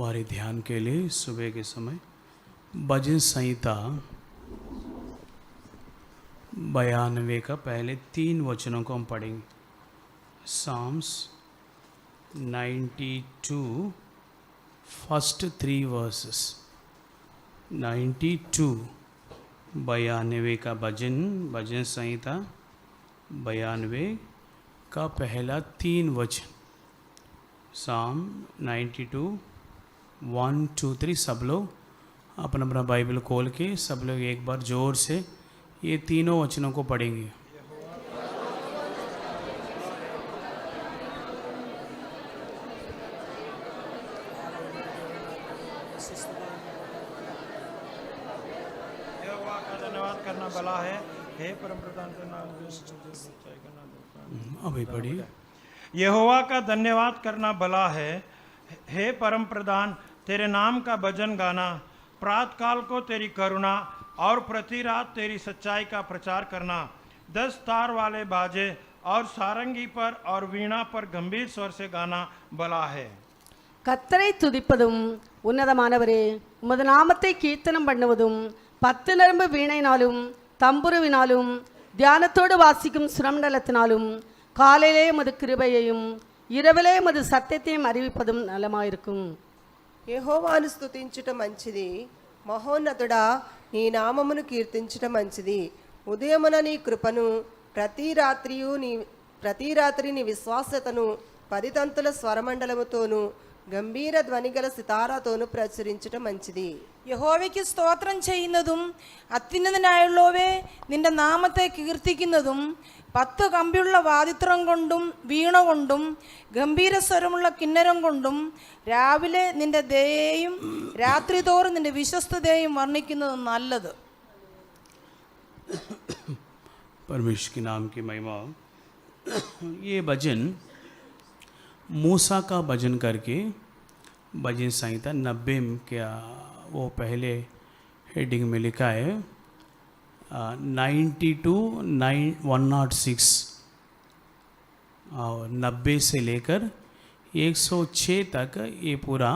हमारे ध्यान के लिए सुबह के समय भजन संहिता 92 का पहले 3 वचनों को हम पढ़ेंगे। Psalms 92 first 3 versus. 92 92 का भजन संहिता 92 का पहला 3 वचन। Psalm 92 1 2 3। सब लोग अपना अपना बाइबल खोल के सब लोग एक बार जोर से ये तीनों वचनों को पढ़ेंगे। यहोवा का धन्यवाद करना भला है, हे परमप्रधान का नाम अभी पढ़िए। यहोवा का धन्यवाद करना भला है, हे परम प्रधान तेरे नाम का भजन गाना, प्रातः काल को तेरी करुणा और प्रति रात तेरी सच्चाई का प्रचार करना। 10 तार वाले बाजे और सारंगी पर और वीणा पर गंभीर स्वर से गाना भला है। கர்த்தரை துதிப்பதும் உன்னதமானவரே, உமது நாமத்தை கீர்த்தனம் பண்ணுவதும் 10 நரம்பு வீணையினாலும் தம்புருவினாலும் தியானத்தோடு வாசிக்கும் சுரமண்டலத்தினாலும் காலையிலே உமது கிருபையையும் இரவிலே உமது సత్యத்தையும் அறிவிப்பதும் నలమాயிருக்கும். యెహోవాను స్తుతించుట మంచిది, మహోన్నతుడా నీ నామమును కీర్తించుట మంచిది. ఉదయమున నీ కృపను ప్రతి రాత్రి నీ విశ్వాసతను 10 తంతుల స్వరమండలముతోను ഗംഭീര ധ്വനികല സിതാരത്തോను പ്രചരിച്ചിട്ട് మంచిది. യഹോവയ്ക്ക് സ്തോത്രം ചെയ്യുന്നതും അത്യുന്നതനായുള്ളവേ നിന്റെ നാമത്തെ കീർത്തിക്കുന്നതും 10 കമ്പിയുള്ള വാദിത്രം കൊണ്ടും വീണ കൊണ്ടും ഗംഭീരസ്വരമുള്ള കിന്നരം കൊണ്ടും രാവിലെ നിന്റെ ദയയും രാത്രി തോറും നിന്റെ വിശ്വസ്തതയും വർണ്ണിക്കുന്നത് നല്ലത്. परमेश्वर के नाम की महिमा। ये भजन मूसा का भजन करके भजन संहिता 90 क्या वो पहले हेडिंग में लिखा है 92 106 और 90 से लेकर 106 तक ये पूरा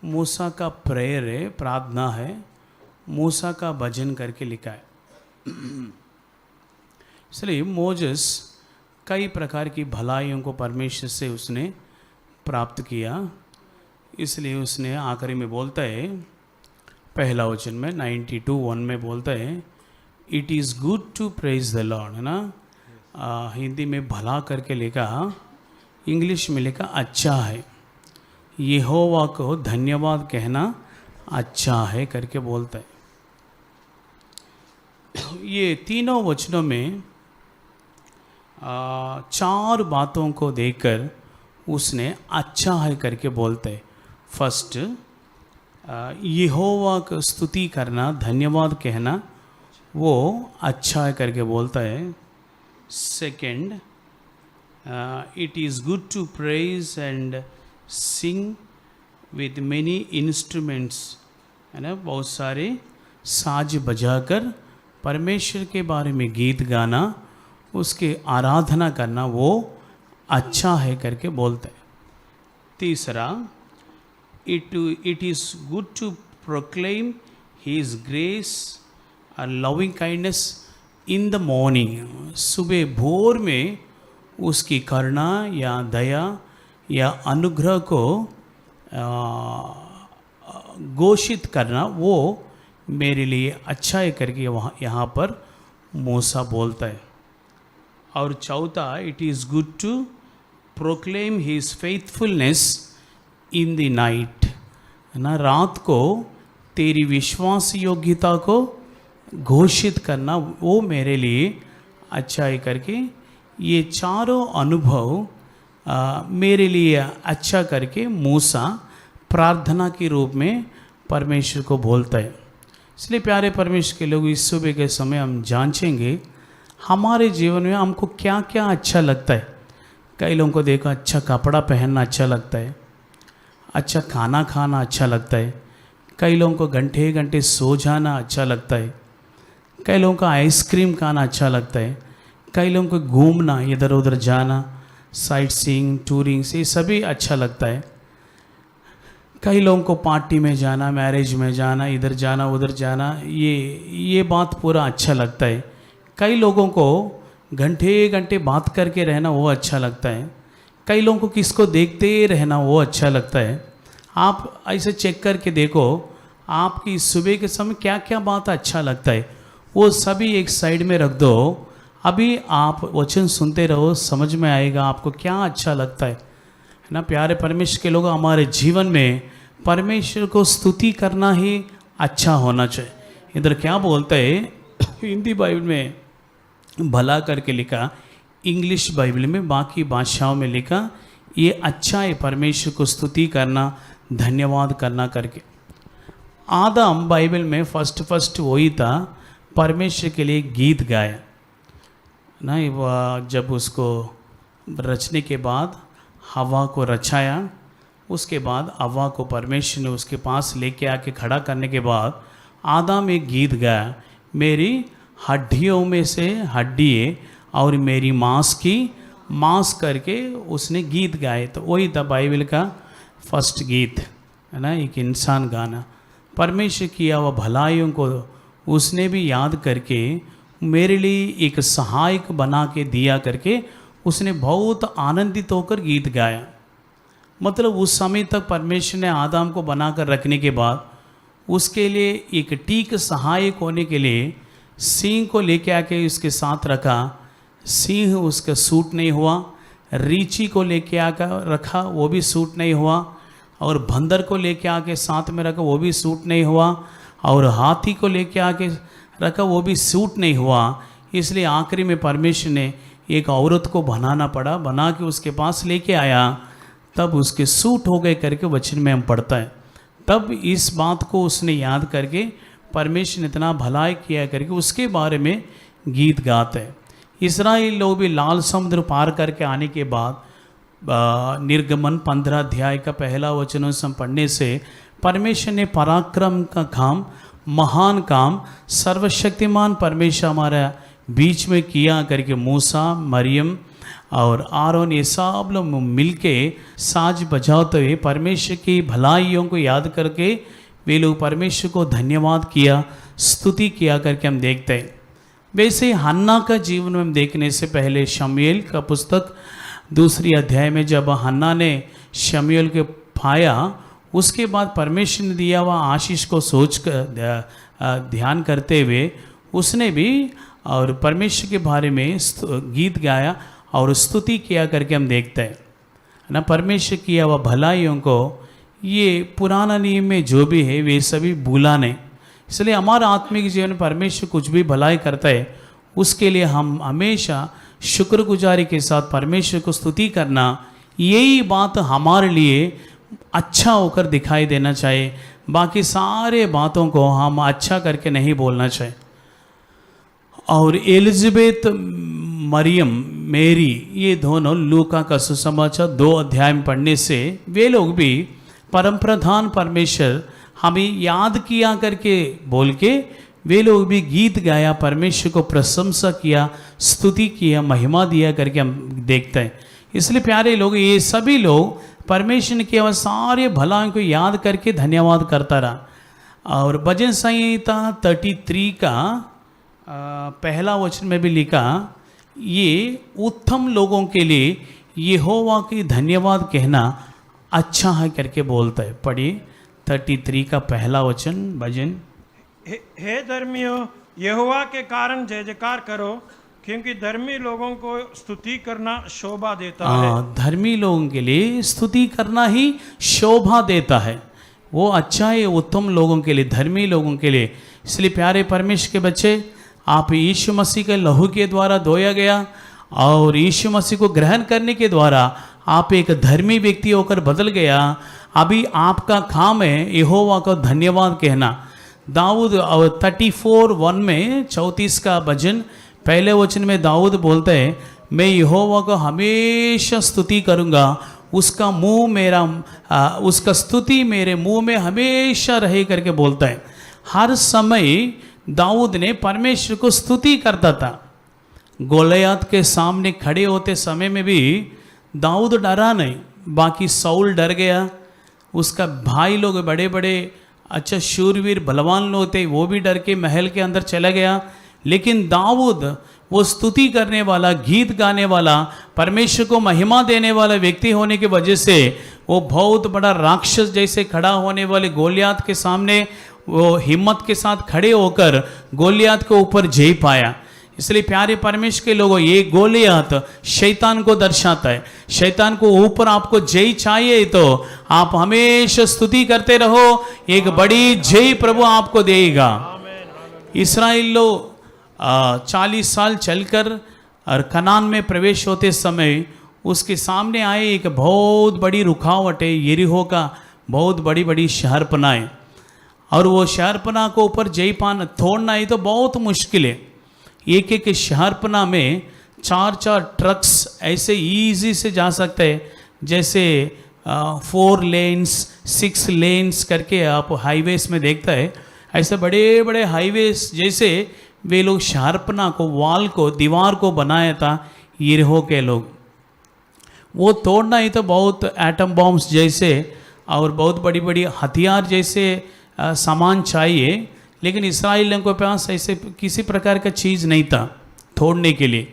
मूसा का प्रेयर है, प्रार्थना है, मूसा का भजन करके लिखा है। इसलिए मोजेस कई प्रकार की भलाइयों को परमेश्वर से उसने प्राप्त किया, इसलिए उसने आखिरी में बोलता है, पहला वचन में 92:1 में बोलता है it is good to praise the Lord, है ना। हिंदी में भला करके लिखा, इंग्लिश में लिखा अच्छा है। यहोवा को धन्यवाद कहना अच्छा है करके बोलता है। ये तीनों वचनों में 4 बातों को देखकर उसने अच्छा है करके बोलते हैं। फर्स्ट, यहोवा को स्तुति करना, धन्यवाद कहना, वो अच्छा है करके बोलता है। Second, it is good to praise and sing with many instruments, है ना, बहुत सारे साज बजाकर परमेश्वर के बारे में गीत गाना, उसके आराधना करना, वो अच्छा है करके बोलते हैं। तीसरा, it is good to proclaim his grace और loving kindness in the morning, सुबह भोर में उसकी करुणा या दया या अनुग्रह को घोषित करना, वो मेरे लिए अच्छा है करके वहाँ यहाँ पर मूसा बोलता है। और चौथा, it is good to proclaim his faithfulness in the night, है ना, रात को तेरी विश्वास योग्यता को घोषित करना, वो मेरे लिए अच्छा है करके ये चारों अनुभव मेरे लिए अच्छा करके मूसा प्रार्थना के रूप में परमेश्वर को बोलता है। इसलिए प्यारे परमेश्वर के लोग, इस सुबह के समय हम जांचेंगे हमारे जीवन में हमको क्या क्या अच्छा लगता है। कई लोगों को देखो अच्छा कपड़ा पहनना अच्छा लगता है, अच्छा खाना खाना अच्छा लगता है, कई लोगों को घंटे घंटे सो जाना अच्छा लगता है, कई लोगों को आइसक्रीम खाना अच्छा लगता है, कई लोगों को घूमना, इधर उधर जाना, साइट सीइंग, टूरिंग, ये सभी अच्छा लगता है। कई लोगों को पार्टी में जाना, मैरिज में जाना, इधर जाना उधर जाना, ये बात पूरा अच्छा लगता है। कई लोगों को घंटे घंटे बात करके रहना वो अच्छा लगता है। कई लोगों को किसको देखते रहना वो अच्छा लगता है। आप ऐसे चेक करके देखो आपकी सुबह के समय क्या क्या बात अच्छा लगता है, वो सभी एक साइड में रख दो। अभी आप वचन सुनते रहो, समझ में आएगा आपको क्या अच्छा लगता है ना। प्यारे परमेश्वर के लोग, हमारे जीवन में परमेश्वर को स्तुति करना ही अच्छा होना चाहिए। इधर क्या बोलता है हिंदी बाइबल में भला करके लिखा, इंग्लिश बाइबल में बाकी भाषाओं में लिखा ये अच्छा है परमेश्वर को स्तुति करना, धन्यवाद करना करके। आदम बाइबल में फर्स्ट वही था परमेश्वर के लिए गीत गाया ना। जब उसको रचने के बाद हवा को रचाया, उसके बाद हवा को परमेश्वर ने उसके पास लेके आके खड़ा करने के बाद आदम एक गीत गाया, मेरी हड्डियों में से हड्डी और मेरी मांस की मांस करके उसने गीत गाए। तो वही था बाइबल का फर्स्ट गीत है ना, एक इंसान गाना। परमेश्वर किया हुआ भलाइयों को उसने भी याद करके मेरे लिए एक सहायक बना के दिया करके उसने बहुत आनंदित होकर गीत गाया। मतलब उस समय तक परमेश्वर ने आदम को बनाकर रखने के बाद उसके लिए एक ठीक सहायक होने के लिए सिंह को लेके आके उसके साथ रखा। सिंह उसका सूट नहीं हुआ। रीची को लेके आकर रखा, वो भी सूट नहीं हुआ। और बंदर को लेके आके साथ में रखा, वो भी सूट नहीं हुआ। और हाथी को लेके आके रखा, वो भी सूट नहीं हुआ। इसलिए आखिरी में परमेश्वर ने एक औरत को बनाना पड़ा, बना के उसके पास लेके आया, तब उसके सूट हो गए करके वचन में हम पढ़ता है। तब इस बात को उसने याद करके परमेश्वर ने इतना भलाई किया करके उसके बारे में गीत गाते हैं। इस्राएल लोग भी लाल समुद्र पार करके आने के बाद निर्गमन 15 अध्याय का पहला वचन हम पढ़ने से परमेश्वर ने पराक्रम का काम, महान काम सर्वशक्तिमान परमेश्वर हमारा बीच में किया करके मूसा, मरियम और आरोन ये सब लोग मिलके साज बजाते हुए परमेश्वर की भलाइयों को याद करके वे लोग परमेश्वर को धन्यवाद किया, स्तुति किया करके हम देखते हैं। वैसे हन्ना का जीवन में हम देखने से पहले शमूएल का पुस्तक 2 अध्याय में जब हन्ना ने शमूएल को पाया, उसके बाद परमेश्वर ने दिया हुआ आशीष को सोच कर ध्यान करते हुए उसने भी और परमेश्वर के बारे में गीत गाया और स्तुति किया करके हम देखते हैं ना। परमेश्वर किया हुआ भलाइयों को ये पुराना नियम में जो भी है वे सभी भूला नहीं। इसलिए हमारा आत्मिक जीवन में परमेश्वर कुछ भी भलाई करता है उसके लिए हम हमेशा शुक्रगुजारी के साथ परमेश्वर को स्तुति करना, यही बात हमारे लिए अच्छा होकर दिखाई देना चाहिए। बाकी सारे बातों को हम अच्छा करके नहीं बोलना चाहिए। और एलिजाबेथ, मरियम, मेरी, ये दोनों लूका का सुसमाचार 2 अध्याय में पढ़ने से वे लोग भी परम प्रधान परमेश्वर हमें याद किया करके बोल के वे लोग भी गीत गाया, परमेश्वर को प्रशंसा किया, स्तुति किया, महिमा दिया करके हम देखते हैं। इसलिए प्यारे लोग, ये सभी लोग परमेश्वर ने किया सारे भलाइयों को याद करके धन्यवाद करता रहा। और भजन संहिता 33 का पहला वचन में भी लिखा, ये उत्तम लोगों के लिए यहोवा की धन्यवाद कहना अच्छा है करके बोलता है। पढ़िए 33 का पहला वचन भजन। हे धर्मियों, यहोवा के कारण जय जयकार करो, क्योंकि धर्मी लोगों को स्तुति करना शोभा देता है। धर्मी लोगों के लिए स्तुति करना ही शोभा देता है। वो अच्छा है उत्तम लोगों के लिए, धर्मी लोगों के लिए। इसलिए प्यारे परमेश्वर के बच्चे, आप यीशु मसीह के लहू के द्वारा धोया गया और यीशु मसीह को ग्रहण करने के द्वारा आप एक धर्मी व्यक्ति होकर बदल गया। अभी आपका काम है यहोवा को धन्यवाद कहना। दाऊद 34:1 में 34 का भजन पहले वचन में दाऊद बोलते हैं, मैं यहोवा को हमेशा स्तुति करूँगा, उसका मुंह मेरा उसका स्तुति मेरे मुंह में हमेशा रहे करके बोलता है। हर समय दाऊद ने परमेश्वर को स्तुति करता था। गोलियत के सामने खड़े होते समय में भी दाऊद डरा नहीं, बाकी साउल डर गया, उसका भाई लोग बड़े बड़े अच्छा शूरवीर बलवान लोग थे, वो भी डर के महल के अंदर चला गया। लेकिन दाऊद वो स्तुति करने वाला, गीत गाने वाला, परमेश्वर को महिमा देने वाला व्यक्ति होने की वजह से वो बहुत बड़ा राक्षस जैसे खड़ा होने वाले गोलियात के सामने वो हिम्मत के साथ खड़े होकर गोलियात के ऊपर जय पाया। इसलिए प्यारे परमेश्वर के लोगों, ये गोलियात शैतान को दर्शाता है। शैतान को ऊपर आपको जय चाहिए तो आप हमेशा स्तुति करते रहो, एक बड़ी जय प्रभु आपको देगा। इस्राएल लोग 40 साल चलकर और कनान में प्रवेश होते समय उसके सामने आए एक बहुत बड़ी रुकावट है, यरीहो का बहुत बड़ी बड़ी शहरपना है। और वो शहरपना को ऊपर जय पाना तोड़ना ही तो बहुत मुश्किल है। एक एक शहरपना में 4-4 ट्रक्स ऐसे इजी से जा सकते हैं, जैसे 4 लेन्स 6 लेन्स करके आप हाईवेज में देखता है। ऐसे बड़े बड़े हाईवेज जैसे वे लोग शहरपना को, वाल को, दीवार को बनाया था यरीहो के लोग। वो तोड़ना ही तो बहुत एटम बॉम्ब्स जैसे और बहुत बड़ी बड़ी हथियार जैसे सामान चाहिए, लेकिन इस्राएलियों के पास ऐसे किसी प्रकार का चीज़ नहीं था तोड़ने के लिए।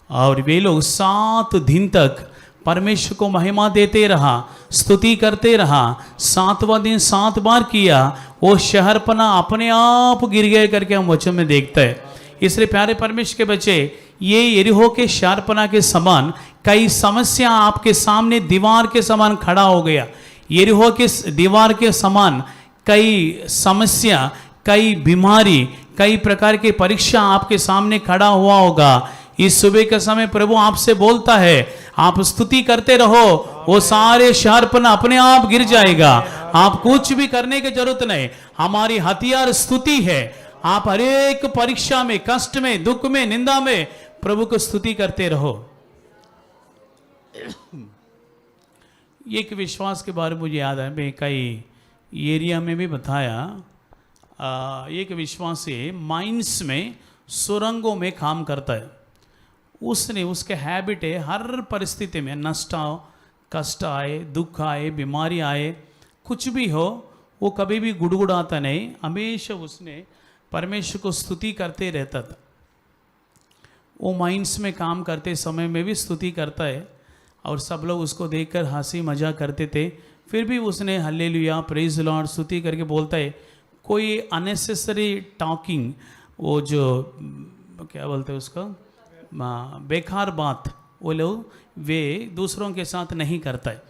और वे लोग 7 दिन तक परमेश्वर को महिमा देते रहा, स्तुति करते रहा। 7वां दिन 7 बार किया, वो शहरपना अपने आप गिर गए करके हम वचन में देखते हैं। इसलिए प्यारे परमेश्वर के बच्चे, ये यरीहो के शहरपना के समान कई समस्या आपके सामने दीवार के समान खड़ा हो गया। यरीहो के दीवार के समान कई समस्या, कई बीमारी, कई प्रकार की परीक्षा आपके सामने खड़ा हुआ होगा। इस सुबह के समय प्रभु आपसे बोलता है, आप स्तुति करते रहो, वो सारे शहरपना अपने आप गिर जाएगा। आप कुछ भी करने की जरूरत नहीं, हमारी हथियार स्तुति है। आप हर एक परीक्षा में, कष्ट में, दुख में, निंदा में प्रभु को स्तुति करते रहो। एक विश्वास के बारे में मुझे याद है, मैं कई एरिया में भी बताया। एक विश्वासी माइंस में सुरंगों में काम करता है। उसने, उसके हैबिट है हर परिस्थिति में नष्ट हो, कष्ट आए, दुख आए, बीमारी आए, कुछ भी हो, वो कभी भी गुड़गुड़ाता नहीं, हमेशा उसने परमेश्वर को स्तुति करते रहता था। वो माइंस में काम करते समय में भी स्तुति करता है और सब लोग उसको देखकर हंसी मजाक करते थे। फिर भी उसने हालेलुया, प्रेज लॉर्ड स्तुति करके बोलता है। कोई अननेसेसरी टॉकिंग, वो जो क्या बोलते हैं उसका, बेकार बात, वो लोग वे दूसरों के साथ नहीं करता है।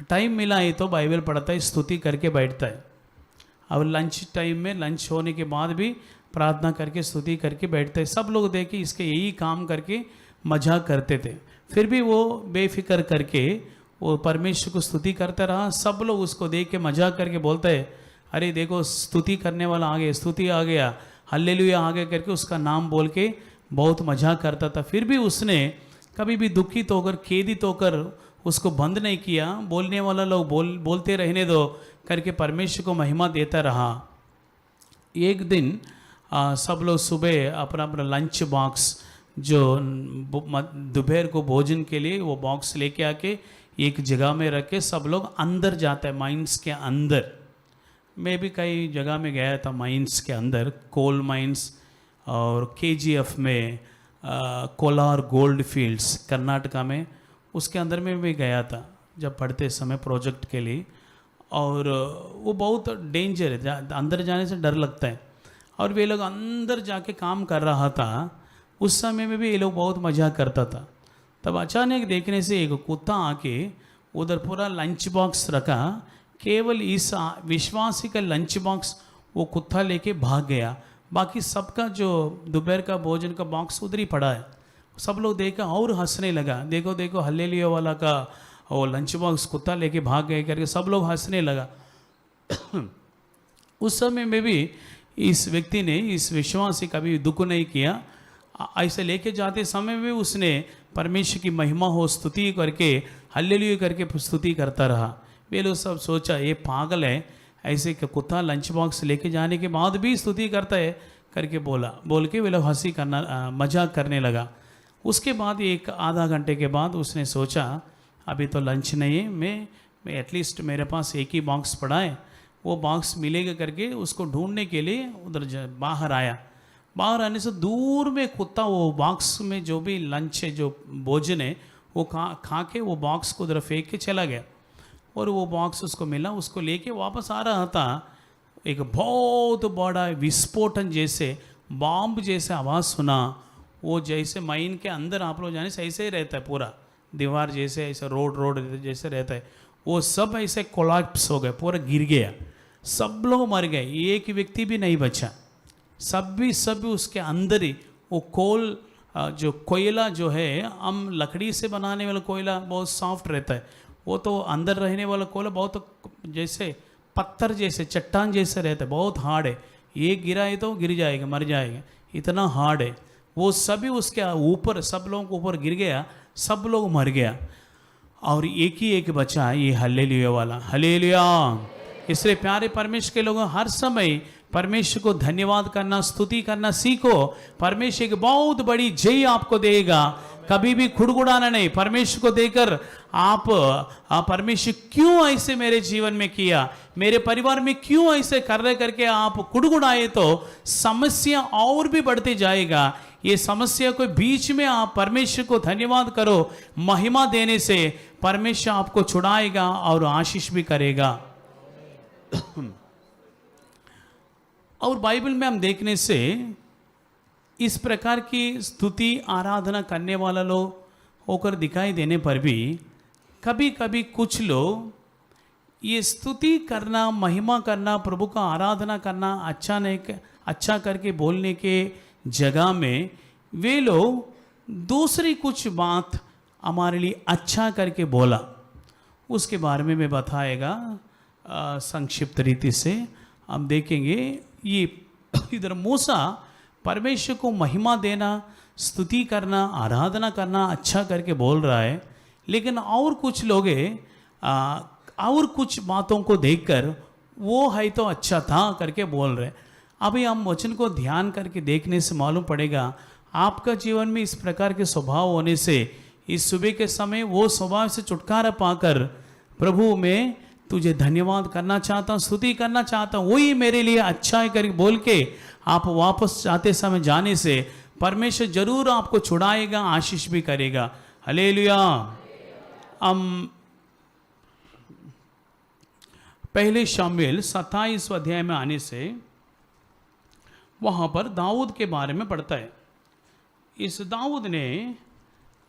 टाइम मिला है तो बाइबल पढ़ता है, स्तुति करके बैठता है। और लंच टाइम में, लंच होने के बाद भी प्रार्थना करके स्तुति करके बैठते हैं। सब लोग देखे इसके यही काम करके मजाक करते थे, फिर भी वो बेफिक्र करके वो परमेश्वर को स्तुति करता रहा। सब लोग उसको देख के मजाक करके बोलते हैं, अरे देखो स्तुति करने वाला आ गया, स्तुति आ गया, हल्लेलुया आ गया करके उसका नाम बोल के बहुत मजाक करता था। फिर भी उसने कभी भी दुखित होकर, खेदित होकर उसको बंद नहीं किया। बोलने वाला लोग बोलते रहने दो करके परमेश्वर को महिमा देता रहा। एक दिन सब लोग सुबह अपना अपना लंच बॉक्स, जो दोपहर को भोजन के लिए वो बॉक्स लेके आके एक जगह में रख के सब लोग अंदर जाता है, माइंस के अंदर। मैं भी कई जगह में गया था माइंस के अंदर, कोल माइंस और KGF में, कोलार गोल्ड फील्ड्स कर्नाटका में, उसके अंदर में भी गया था जब पढ़ते समय प्रोजेक्ट के लिए। और वो बहुत डेंजर है, अंदर जाने से डर लगता है। और वे लोग अंदर जाके काम कर रहा था, उस समय में भी ये लोग बहुत मजा करता था। तब अचानक देखने से एक कुत्ता आके उधर पूरा लंच बॉक्स रखा, केवल इस विश्वासी का लंच बॉक्स वो कुत्ता लेके भाग गया। बाकी सबका जो दोपहर का भोजन का बॉक्स उधर ही पड़ा है। सब लोग देखा और हंसने लगा, देखो देखो हल्लेलुया वाला का वो लंच बॉक्स कुत्ता लेके भाग गए करके सब लोग हंसने लगा। उस समय में भी इस व्यक्ति ने, इस विश्वासी कभी दुख नहीं किया। ऐसे लेके जाते समय में उसने परमेश्वर की महिमा हो स्तुति करके, हल्लेलुया करके स्तुति करता रहा। वे लोग सब सोचा ये पागल है, ऐसे कुत्ता लंच बॉक्स लेके जाने के बाद भी स्तुति करता है करके बोल के वे लोग हंसी करना, मजाक करने लगा। उसके बाद एक आधा घंटे के बाद उसने सोचा अभी तो लंच नहीं है, मैं एटलीस्ट मेरे पास एक ही बॉक्स पड़ा है, वो बॉक्स मिलेगा करके उसको ढूंढने के लिए उधर बाहर आया। बाहर आने से दूर में कुत्ता वो बॉक्स में जो भी लंच है, जो भोजन है, वो खा के वो बॉक्स को उधर फेंक के चला गया। और वो बॉक्स उसको मिला, उसको लेके वापस आ रहा था। एक बहुत बड़ा विस्फोटन जैसे बॉम्ब जैसे आवाज़ सुना। वो जैसे माइन के अंदर आप लोग जाने से ऐसे ही रहता है, पूरा दीवार जैसे ऐसे रोड जैसे रहता है, वो सब ऐसे कोलैप्स हो गए, पूरा गिर गया, सब लोग मर गए, एक व्यक्ति भी नहीं बचा। सब उसके अंदर ही वो जो कोयला जो है, हम लकड़ी से बनाने वाला कोयला बहुत सॉफ्ट रहता है, वो तो अंदर रहने वाला कोयला बहुत जैसे पत्थर जैसे चट्टान जैसे रहता है, बहुत हार्ड है। ये गिरा है तो गिर जाएगा, मर जाएगा, इतना हार्ड है। वो सभी उसके ऊपर, सब लोगों के ऊपर गिर गया, सब लोग मर गया, और एक ही एक बचा, ये हल्लेलुया वाला। हल्लेलुया। इसलिए प्यारे परमेश्वर के लोगों, हर समय परमेश्वर को धन्यवाद करना, स्तुति करना सीखो। परमेश्वर की बहुत बड़ी जय आपको देगा। कभी भी खुड़गुड़ाना नहीं। परमेश्वर को देकर आप परमेश्वर क्यों ऐसे मेरे जीवन में किया, मेरे परिवार में क्यों ऐसे कर रहे करके आप खुड़गुड़ाए तो समस्या और भी बढ़ते जाएगा। ये समस्या के बीच में आप परमेश्वर को धन्यवाद करो, महिमा देने से परमेश्वर आपको छुड़ाएगा और आशीष भी करेगा। और बाइबल में हम देखने से इस प्रकार की स्तुति आराधना करने वाला लोग होकर दिखाई देने पर भी कभी कभी कुछ लोग ये स्तुति करना, महिमा करना, प्रभु का आराधना करना अच्छा करके बोलने के जगह में वे लोग दूसरी कुछ बात हमारे लिए अच्छा करके बोला, उसके बारे में मैं बताएगा संक्षिप्त रीति से। हम देखेंगे ये इधर मूसा परमेश्वर को महिमा देना, स्तुति करना, आराधना करना अच्छा करके बोल रहा है, लेकिन और कुछ लोग और कुछ बातों को देखकर वो है तो अच्छा था करके बोल रहे। अभी हम वचन को ध्यान करके देखने से मालूम पड़ेगा, आपका जीवन में इस प्रकार के स्वभाव होने से इस सुबह के समय वो स्वभाव से छुटकारा पाकर प्रभु में तुझे धन्यवाद करना चाहता हूँ, स्तुति करना चाहता हूँ, वही मेरे लिए अच्छा है करके बोल के आप वापस जाते समय जाने से परमेश्वर जरूर आपको छुड़ाएगा, आशीष भी करेगा। हालेलुया। हम पहले शामुएल 27 अध्याय में आने से वहाँ पर दाऊद के बारे में पढ़ता है। इस दाऊद ने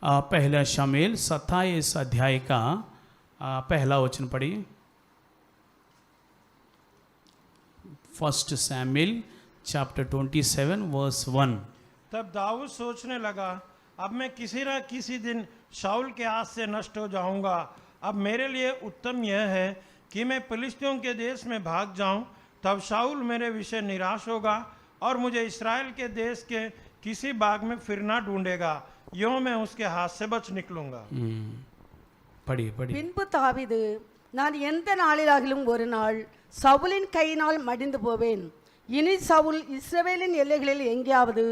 पहला शामुएल 27 अध्याय का पहला वचन पढ़िए। 1 Samuel chapter 27 verse 1। तब दाऊद सोचने लगा, अब मैं किसी न किसी दिन शाऊल के हाथ से नष्ट हो जाऊंगा। अब मेरे लिए उत्तम यह है कि मैं फिलिस्तियों के देश में भाग जाऊं, तब शाऊल मेरे विषय निराश होगा और मुझे इस्राएल के देश के किसी बाग में फिरना ढूंढेगा, यूं मैं उसके हाथ से बच निकलूंगा। पढ़िए पढ़िए। பின்பு தாவீது, நான் எந்த நாளிலாகிலும் ஒரு நாள் சவுலின் கையினால் மடிந்து போவேன். இனி சவுல் இஸ்ரவேலின் எல்லைகளில் எங்கேயாவது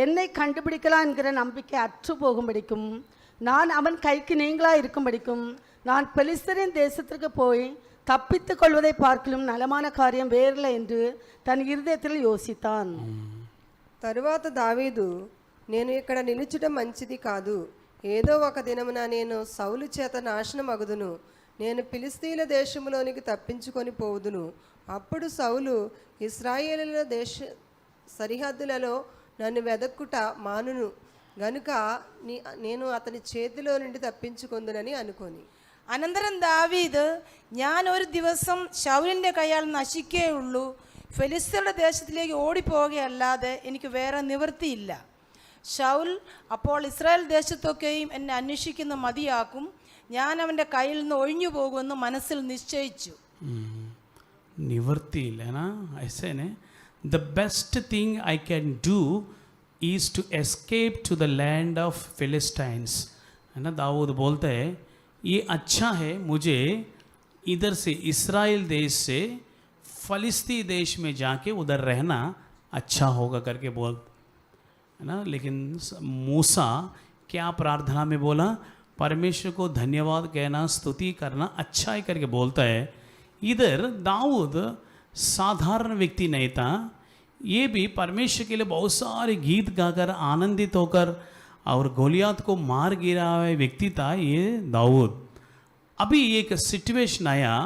என்னை கண்டுபிடிக்கலாம் என்கிற நம்பிக்கை அற்று போகும்படிக்கும், நான் அவன் கைக்கு நீங்களாக இருக்கும்படிக்கும், நான் பெலிஸ்தரின் தேசத்திற்கு போய் தப்பித்துக் கொள்வதை பார்க்கலும் நலமான காரியம் வேறில்லை என்று தன் இருதயத்தில் யோசித்தான். తరువాత దావీదు, నేను ఇక్కడ నిలుచుట మంచిది కాదు, ఏదో ఒక దినమున నేను సౌలు చేత నాశనమగుదును, నేను ఫిలిస్తీన్ల దేశములోనికి తప్పించుకొని పోవుదును. అప్పుడు సౌలు ఇశ్రాయేలుల దేశ సరిహద్దులలో నన్ను వెదక్కుట మానును గనుక నేను అతని చేతిలో నుండి తప్పించుకొందునని అనుకొని. അനന്തരം ദാവീദ്, ഞാൻ ഒരു ദിവസം ശൗലിൻ്റെ കയ്യാൽ നശിക്കേയുള്ളൂ, ഫെലിസ്ത്യരുടെ ദേശത്തിലേക്ക് ഓടിപ്പോവുകയല്ലാതെ എനിക്ക് വേറെ നിവൃത്തിയില്ല. ശൗൽ അപ്പോൾ ഇസ്രായേൽ ദേശത്തൊക്കെയും എന്നെ അന്വേഷിക്കുന്ന മതിയാക്കും, ഞാൻ അവൻ്റെ കയ്യിൽ നിന്ന് ഒഴിഞ്ഞു പോകുമെന്ന് മനസ്സിൽ നിശ്ചയിച്ചു. निवृत्ति है ना, ऐसे ने the best thing I can do is to escape to the land of Philistines, है ना। दाऊद बोलते हैं ये अच्छा है मुझे इधर से इस्राएल देश से फलिस्ती देश में जाके उधर रहना अच्छा होगा करके बोल, है ना। लेकिन मूसा क्या प्रार्थना में बोला, परमेश्वर को धन्यवाद कहना, स्तुति करना, अच्छाई करके बोलता है। इधर दाऊद साधारण व्यक्ति नहीं था, ये भी परमेश्वर के लिए बहुत सारे गीत गाकर आनंदित होकर और गोलियात को मार गिरा हुआ व्यक्ति था ये दाऊद। अभी एक सिचुएशन आया,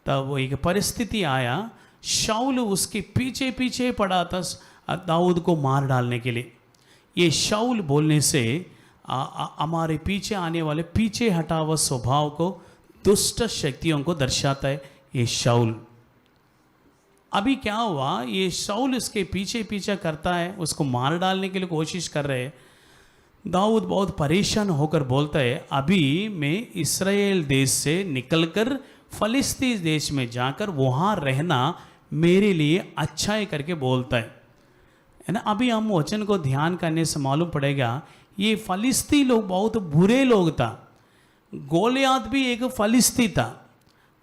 तब एक परिस्थिति आया, शाऊल उसके पीछे पीछे पड़ा था दाऊद को मार डालने के लिए। ये शाऊल बोलने से हमारे पीछे आने वाले पीछे हटा हुआ स्वभाव को, दुष्ट शक्तियों को दर्शाता है ये शाऊल। अभी क्या हुआ, ये शाऊल इसके पीछे पीछे करता है, उसको मार डालने के लिए कोशिश कर रहे हैं। दाऊद बहुत परेशान होकर बोलता है, अभी मैं इस्राएल देश से निकलकर फलिस्ती देश में जाकर वहाँ रहना मेरे लिए अच्छा है करके बोलता है ना। अभी हम वचन को ध्यान करने से मालूम पड़ेगा ये फलिस्ती लोग बहुत बुरे लोग था। गोलियात भी एक फलिस्ती था।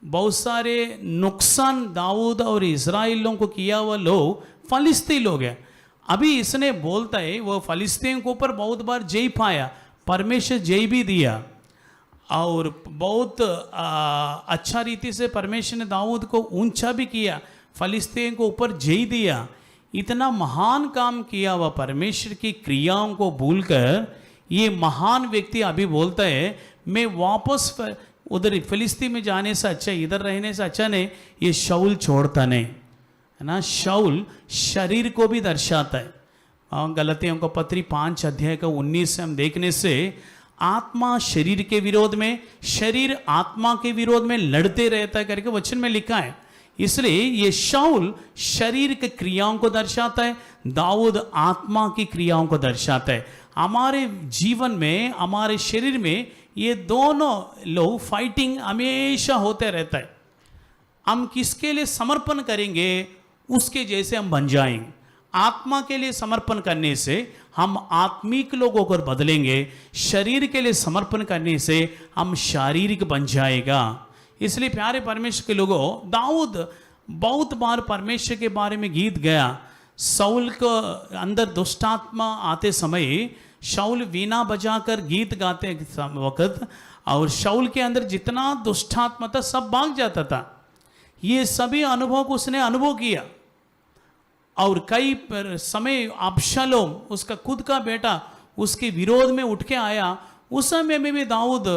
बहुत सारे नुकसान दाऊद और इस्राएलियों को किया हुआ लोग फलिस्ती लोग हैं। अभी इसने बोलता है वो फलिस्तीन के ऊपर बहुत बार जय पाया, परमेश्वर जय भी दिया और बहुत अच्छा रीति से परमेश्वर ने दाऊद को ऊंचा भी किया, फलिस्तीन को ऊपर जय दिया। इतना महान काम किया हुआ परमेश्वर की क्रियाओं को भूलकर ये महान व्यक्ति अभी बोलता है मैं वापस उधर फिलिस्ती में जाने से अच्छा, इधर रहने से अच्छा नहीं, ये शाऊल छोड़ता नहीं है ना। शाऊल शरीर को भी दर्शाता है। गलतियों का पत्री 5 अध्याय का 19 से हम देखने से आत्मा शरीर के विरोध में, शरीर आत्मा के विरोध में लड़ते रहता है करके वचन में लिखा है। इसलिए ये शाऊल शरीर की क्रियाओं को दर्शाता है, दाऊद आत्मा की क्रियाओं को दर्शाता है। हमारे जीवन में, हमारे शरीर में ये दोनों लोग फाइटिंग हमेशा होते रहता है। हम किसके लिए समर्पण करेंगे उसके जैसे हम बन जाएंगे। आत्मा के लिए समर्पण करने से हम आत्मिक लोग होकर बदलेंगे, शरीर के लिए समर्पण करने से हम शारीरिक बन जाएगा। इसलिए प्यारे परमेश्वर के लोगों, दाऊद बहुत बार परमेश्वर के बारे में गीत गया। शाऊल को अंदर दुष्टात्मा आते समय शाऊल वीणा बजाकर गीत गाते वक्त और शाऊल के अंदर जितना दुष्टात्मा था सब भाग जाता था। ये सभी अनुभव को उसने अनुभव किया और कई समय अबशालोम उसका खुद का बेटा उसके विरोध में उठ के आया। उस समय में भी दाऊद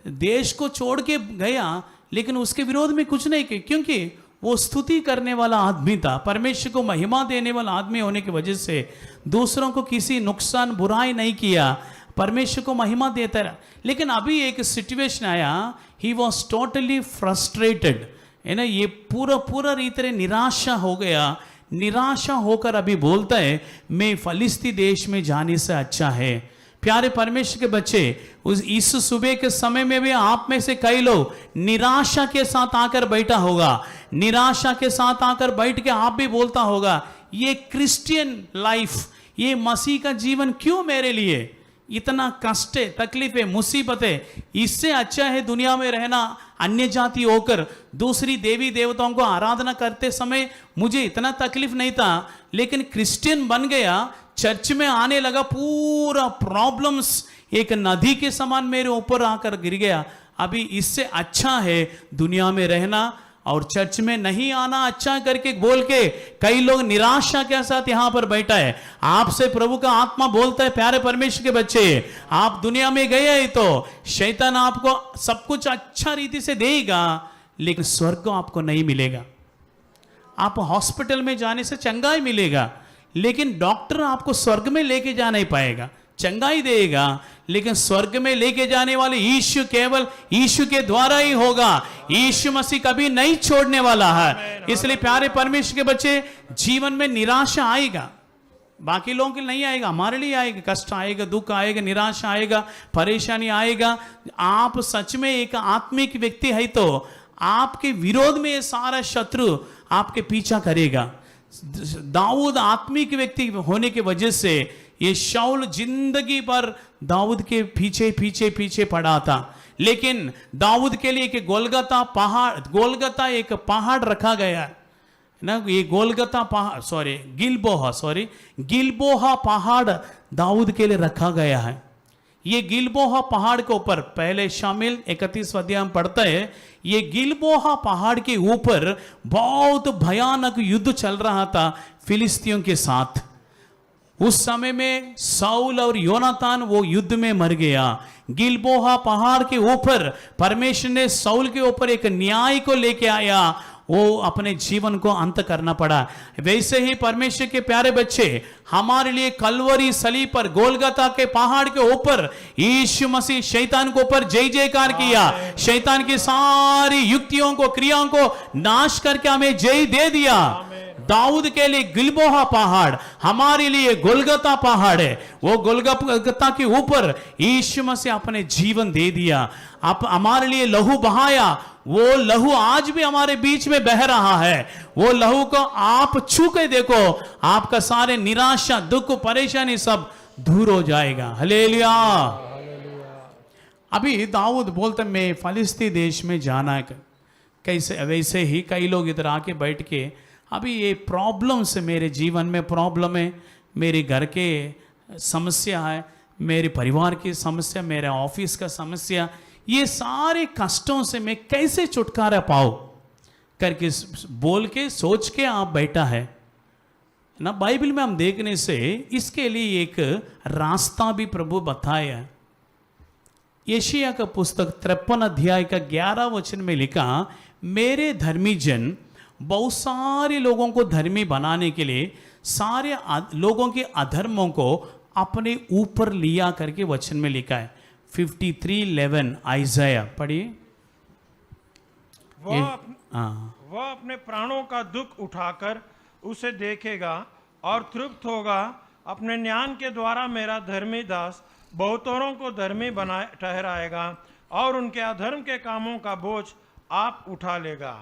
देश को छोड़ के गया लेकिन उसके विरोध में कुछ नहीं किया, क्योंकि वो स्तुति करने वाला आदमी था, परमेश्वर को महिमा देने वाला आदमी होने की वजह से दूसरों को किसी नुकसान बुराई नहीं किया, परमेश्वर को महिमा देता रहा। लेकिन अभी एक सिचुएशन आया, ही वॉज टोटली फ्रस्ट्रेटेड है ना। ये पूरा रीति निराशा हो गया। निराशा होकर अभी बोलता है मैं फलिस्ती देश में जाने से अच्छा है। प्यारे परमेश्वर के बच्चे, उस इस सुबह के समय में भी आप में से कई लोग निराशा के साथ आकर बैठा होगा, निराशा के साथ आकर बैठ के आप भी बोलता होगा ये क्रिश्चियन लाइफ, ये मसीह का जीवन क्यों मेरे लिए इतना कष्ट है, तकलीफ है, मुसीबत है। इससे अच्छा है दुनिया में रहना, अन्य जाति होकर दूसरी देवी देवताओं को आराधना करते समय मुझे इतना तकलीफ नहीं था, लेकिन क्रिश्चियन बन गया, चर्च में आने लगा, पूरा प्रॉब्लम्स एक नदी के समान मेरे ऊपर आकर गिर गया। अभी इससे अच्छा है दुनिया में रहना और चर्च में नहीं आना अच्छा करके बोल के कई लोग निराशा के साथ यहां पर बैठा है। आपसे प्रभु का आत्मा बोलता है, प्यारे परमेश्वर के बच्चे, आप दुनिया में गए हैं तो शैतान आपको सब कुछ अच्छा रीति से देगा लेकिन स्वर्ग आपको नहीं मिलेगा। आप हॉस्पिटल में जाने से चंगाई मिलेगा लेकिन डॉक्टर आपको स्वर्ग में लेके जा नहीं पाएगा। चंगाई देगा लेकिन स्वर्ग में लेके जाने वाले यीशु केवल यीशु के द्वारा ही होगा। यीशु मसीह कभी नहीं छोड़ने वाला है। इसलिए प्यारे परमेश्वर के बच्चे, जीवन में निराशा आएगा, बाकी लोगों के लिए नहीं आएगा, हमारे लिए आएगा। कष्ट आएगा, दुख आएगा, निराशा आएगा, परेशानी आएगा। आप सच में एक आत्मिक व्यक्ति है तो आपके विरोध में ये सारा शत्रु आपके पीछा करेगा। दाऊद आत्मिक व्यक्ति होने की वजह से ये शाऊल जिंदगी भर दाऊद के पीछे पीछे पीछे पड़ा था। लेकिन दाऊद के लिए एक गोलगता एक पहाड़ रखा गया है ना। ये गोलगता पहाड़ गिलबोहा पहाड़ दाऊद के लिए रखा गया है। ये गिलबोहा पहाड़ के ऊपर, पहले शामिल 31 अध्याय में पढ़ता है, ये गिलबोहा पहाड़ के ऊपर बहुत भयानक युद्ध चल रहा था फिलिस्तियों के साथ। उस समय में साउल और योनातान वो युद्ध में मर गया। गिलबोहा पहाड़ के ऊपर परमेश्वर ने साउल के ऊपर एक न्याय को लेके आया, वो अपने जीवन को अंत करना पड़ा। वैसे ही परमेश्वर के प्यारे बच्चे, हमारे लिए कलवरी सलीब पर गोलगता के पहाड़ के ऊपर यीशु मसीह शैतान के ऊपर जय जयकार किया, शैतान की सारी युक्तियों को, क्रियाओं को नाश करके हमें जय दे दिया। दाऊद के लिए गिलबोहा पहाड़, हमारे लिए गोलगता पहाड़ है। वो गोलगता के ऊपर यीशु मसीह अपने जीवन दे दिया, आप हमारे लिए लहू बहाया। वो लहू आज भी हमारे बीच में बह रहा है। वो लहू को आप छू के देखो, आपका सारे निराशा, दुख, परेशानी सब दूर हो जाएगा। हालेलुया। अभी दाऊद बोलते मैं फलिस्ती देश में जाना है। कैसे? वैसे ही कई लोग इधर आके बैठ के अभी ये प्रॉब्लम से, मेरे जीवन में प्रॉब्लम है, मेरे घर के समस्या है, मेरे परिवार की समस्या, मेरे ऑफिस का समस्या, ये सारे कष्टों से मैं कैसे छुटकारा पाऊँ करके बोल के सोच के आप बैठा है ना। बाइबल में हम देखने से इसके लिए एक रास्ता भी प्रभु बताया। यशायाह का पुस्तक 53 अध्याय का 11 वचन में लिखा, मेरे धर्मी जन बहुत सारे लोगों को धर्मी बनाने के लिए सारे लोगों के अधर्मों को अपने ऊपर लिया करके वचन में लिखा है। 53:11 आइज़ाया पढ़िए। वह अपने प्राणों का दुख उठाकर उसे देखेगा और तृप्त होगा। अपने ज्ञान के द्वारा मेरा धर्मी दास बहुतों को धर्मी बना ठहराएगा और उनके अधर्म के कामों का बोझ आप उठा लेगा।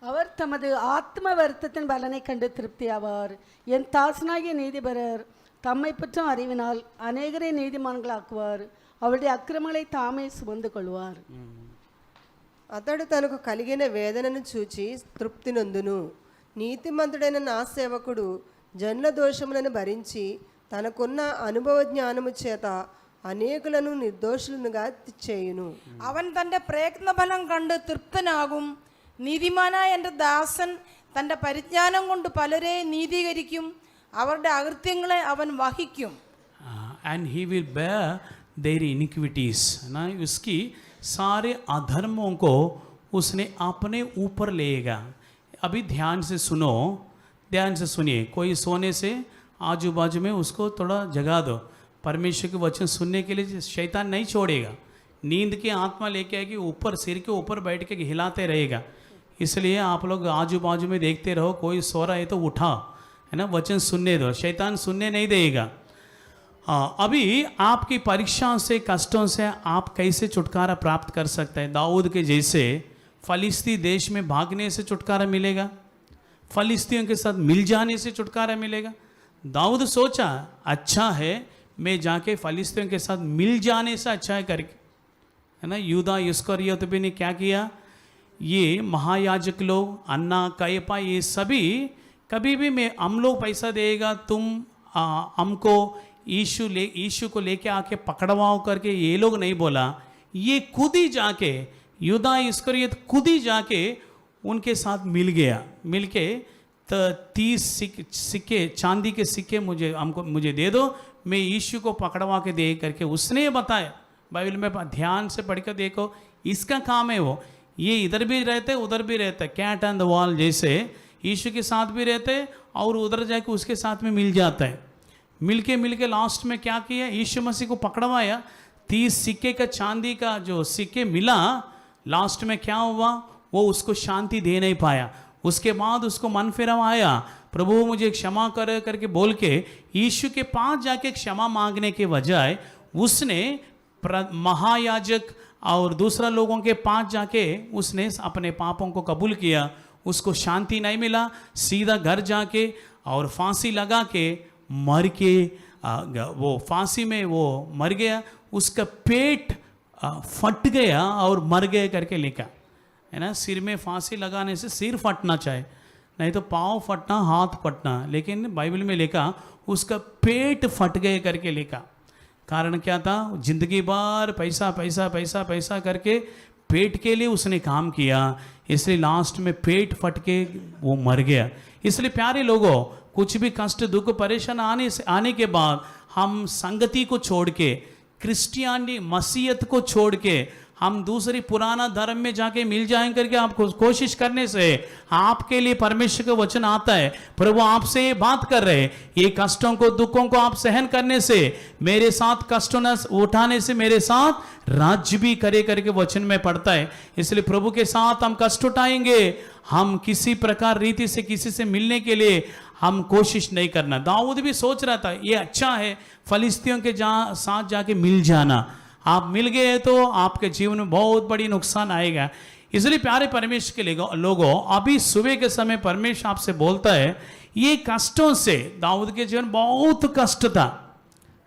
அவர் தமது ஆத்ம வருத்தத்தின் பலனை கண்டு திருப்தியாவார். என் தாசனாகிய நீதிபரர் தம்மை பற்றும் அறிவினால் அநேகரை நீதிமான்களாக்குவார். அவருடைய అక్రమங்களை తామే సుమందు కొలువార్. అతడు తనకు కలిగిన వేదనను చూచి తృప్తి నొందును. నీతిమంతుడైన నా సేవకుడు జనుల దోషములను భరించి తనకున్న అనుభవ జ్ఞానము చేత అనేకులను నిర్దోషులుగా చేయును. അവൻ തൻ്റെ പ്രയത്നഫലം കണ്ട് തൃപ്തനാകും. നീതിമാനായ എൻ്റെ ദാസൻ തൻ്റെ പരിജ്ഞാനം കൊണ്ട് പലരെ നീതീകരിക്കും. അവരുടെ അകൃത്യങ്ങളെ അവൻ വഹിക്കും. And he will bear their iniquities ना, उसकी सारे अधर्मों को उसने अपने ऊपर लेगा। अभी ध्यान से सुनो, ध्यान से सुनिए। कोई सोने से आजू बाजू में उसको थोड़ा जगा दो। परमेश्वर के वचन सुनने के लिए शैतान नहीं छोड़ेगा। नींद की आत्मा लेके आएगी, ऊपर सिर के ऊपर बैठ के हिलाते रहेगा। इसलिए आप लोग आजू बाजू में देखते रहो, कोई सो रहा है तो उठा, है ना, वचन सुनने दो, शैतान सुनने नहीं देगा। अभी आपकी परीक्षा से, कष्टों से आप कैसे छुटकारा प्राप्त कर सकते हैं? दाऊद के जैसे फलिस्ती देश में भागने से छुटकारा मिलेगा, फलिस्तियों के साथ मिल जाने से छुटकारा मिलेगा। दाऊद सोचा अच्छा है मैं जाके फलिस्तियों के साथ मिल जाने से अच्छा है करके, है ना। यूदा इस्करियोत भी ने क्या किया, ये महायाजक लोग, अन्ना, कायफा, ये सभी कभी भी मैं हम लोग पैसा देगा तुम हमको यीशु को लेके आके पकड़वाओ करके ये लोग नहीं बोला। ये खुद ही जाके, यूदा इस्करियत खुद ही जाके उनके साथ मिल गया। मिल के 30 सिक्के, चांदी के सिक्के मुझे दे दो, मैं यीशु को पकड़वा के दे करके उसने बताया। बाइबल में ध्यान से पढ़ कर देखो, इसका काम है वो। ये इधर भी रहते उधर भी रहते, कैट एंड द वॉल जैसे यीशु के साथ भी रहते और उधर जाके उसके साथ में मिल जाता है। मिलके लास्ट में क्या किया, यीशु मसीह को पकड़वाया। 30 सिक्के का चांदी का जो सिक्के मिला, लास्ट में क्या हुआ, वो उसको शांति दे नहीं पाया। उसके बाद उसको मन फिराव आया, प्रभु मुझे क्षमा कर करके बोल के यीशु के पास जाके क्षमा मांगने के बजाय उसने महायाजक और दूसरा लोगों के पास जाके उसने अपने पापों को कबूल किया। उसको शांति नहीं मिला, सीधा घर जाके और फांसी लगा के मर के वो फांसी में वो मर गया। उसका पेट फट गया और मर गया करके लिखा है ना। सिर में फांसी लगाने से सिर फटना चाहिए, नहीं तो पाँव फटना, हाथ फटना, लेकिन बाइबल में लिखा उसका पेट फट गए करके लिखा। कारण क्या था? जिंदगी भर पैसा पैसा पैसा पैसा करके पेट के लिए उसने काम किया, इसलिए लास्ट में पेट फट के वो मर गया। इसलिए प्यारे लोगों, कुछ भी कष्ट दुख परेशान आने के बाद हम संगति को छोड़ के, क्रिश्चियनिटी मसीहत को छोड़ के हम दूसरी पुराना धर्म में जाके मिल जाएंगे करके आप कोशिश करने से आपके लिए परमेश्वर का वचन आता है, प्रभु आपसे ये बात कर रहे हैं, ये कष्टों को दुखों को आप सहन करने से, मेरे साथ कष्टों न उठाने से मेरे साथ राज्य भी करे करके वचन में पढ़ता है। इसलिए प्रभु के साथ हम कष्ट उठाएंगे, हम किसी प्रकार रीति से किसी से मिलने के लिए हम कोशिश नहीं करना। दाऊद भी सोच रहा था ये अच्छा है फलिस्तियों के साथ जाके मिल जाना, आप मिल गए तो आपके जीवन में बहुत बड़ी नुकसान आएगा। इसलिए प्यारे परमेश्वर के लोगों, अभी सुबह के समय परमेश्वर आपसे बोलता है, ये कष्टों से, दाऊद के जीवन बहुत कष्ट था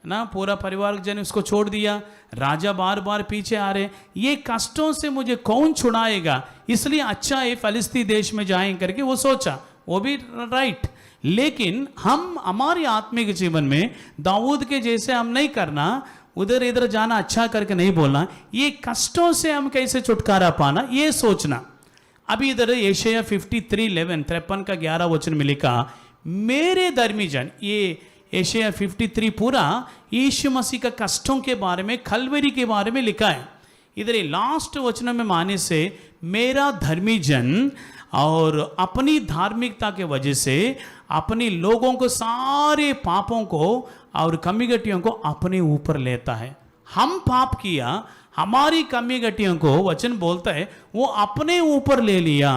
ना, पूरा परिवार जन उसको छोड़ दिया, राजा बार बार पीछे आ रहे, ये कष्टों से मुझे कौन छुड़ाएगा, इसलिए अच्छा है फलिस्ती देश में जाएं करके वो सोचा, वो भी राइट। लेकिन हम हमारे आत्मिक जीवन में दाऊद के जैसे हम नहीं करना, उधर इधर जाना अच्छा करके नहीं बोलना, ये कष्टों से हम कैसे छुटकारा पाना ये सोचना। अभी इधर यशायाह 53:11 53 का 11 वचन में लिखा, मेरे धर्मी जन, ये यशायाह 53 पूरा यीशु मसीह का कष्टों के बारे में, खलवरी के बारे में लिखा है। इधर ये लास्ट वचनों में माने से मेरा धर्मी जन और अपनी धार्मिकता के वजह से अपने लोगों को सारे पापों को और कमी गटियों को अपने ऊपर लेता है। हम पाप किया, हमारी कमी गटियों को वचन बोलता है वो अपने ऊपर ले लिया।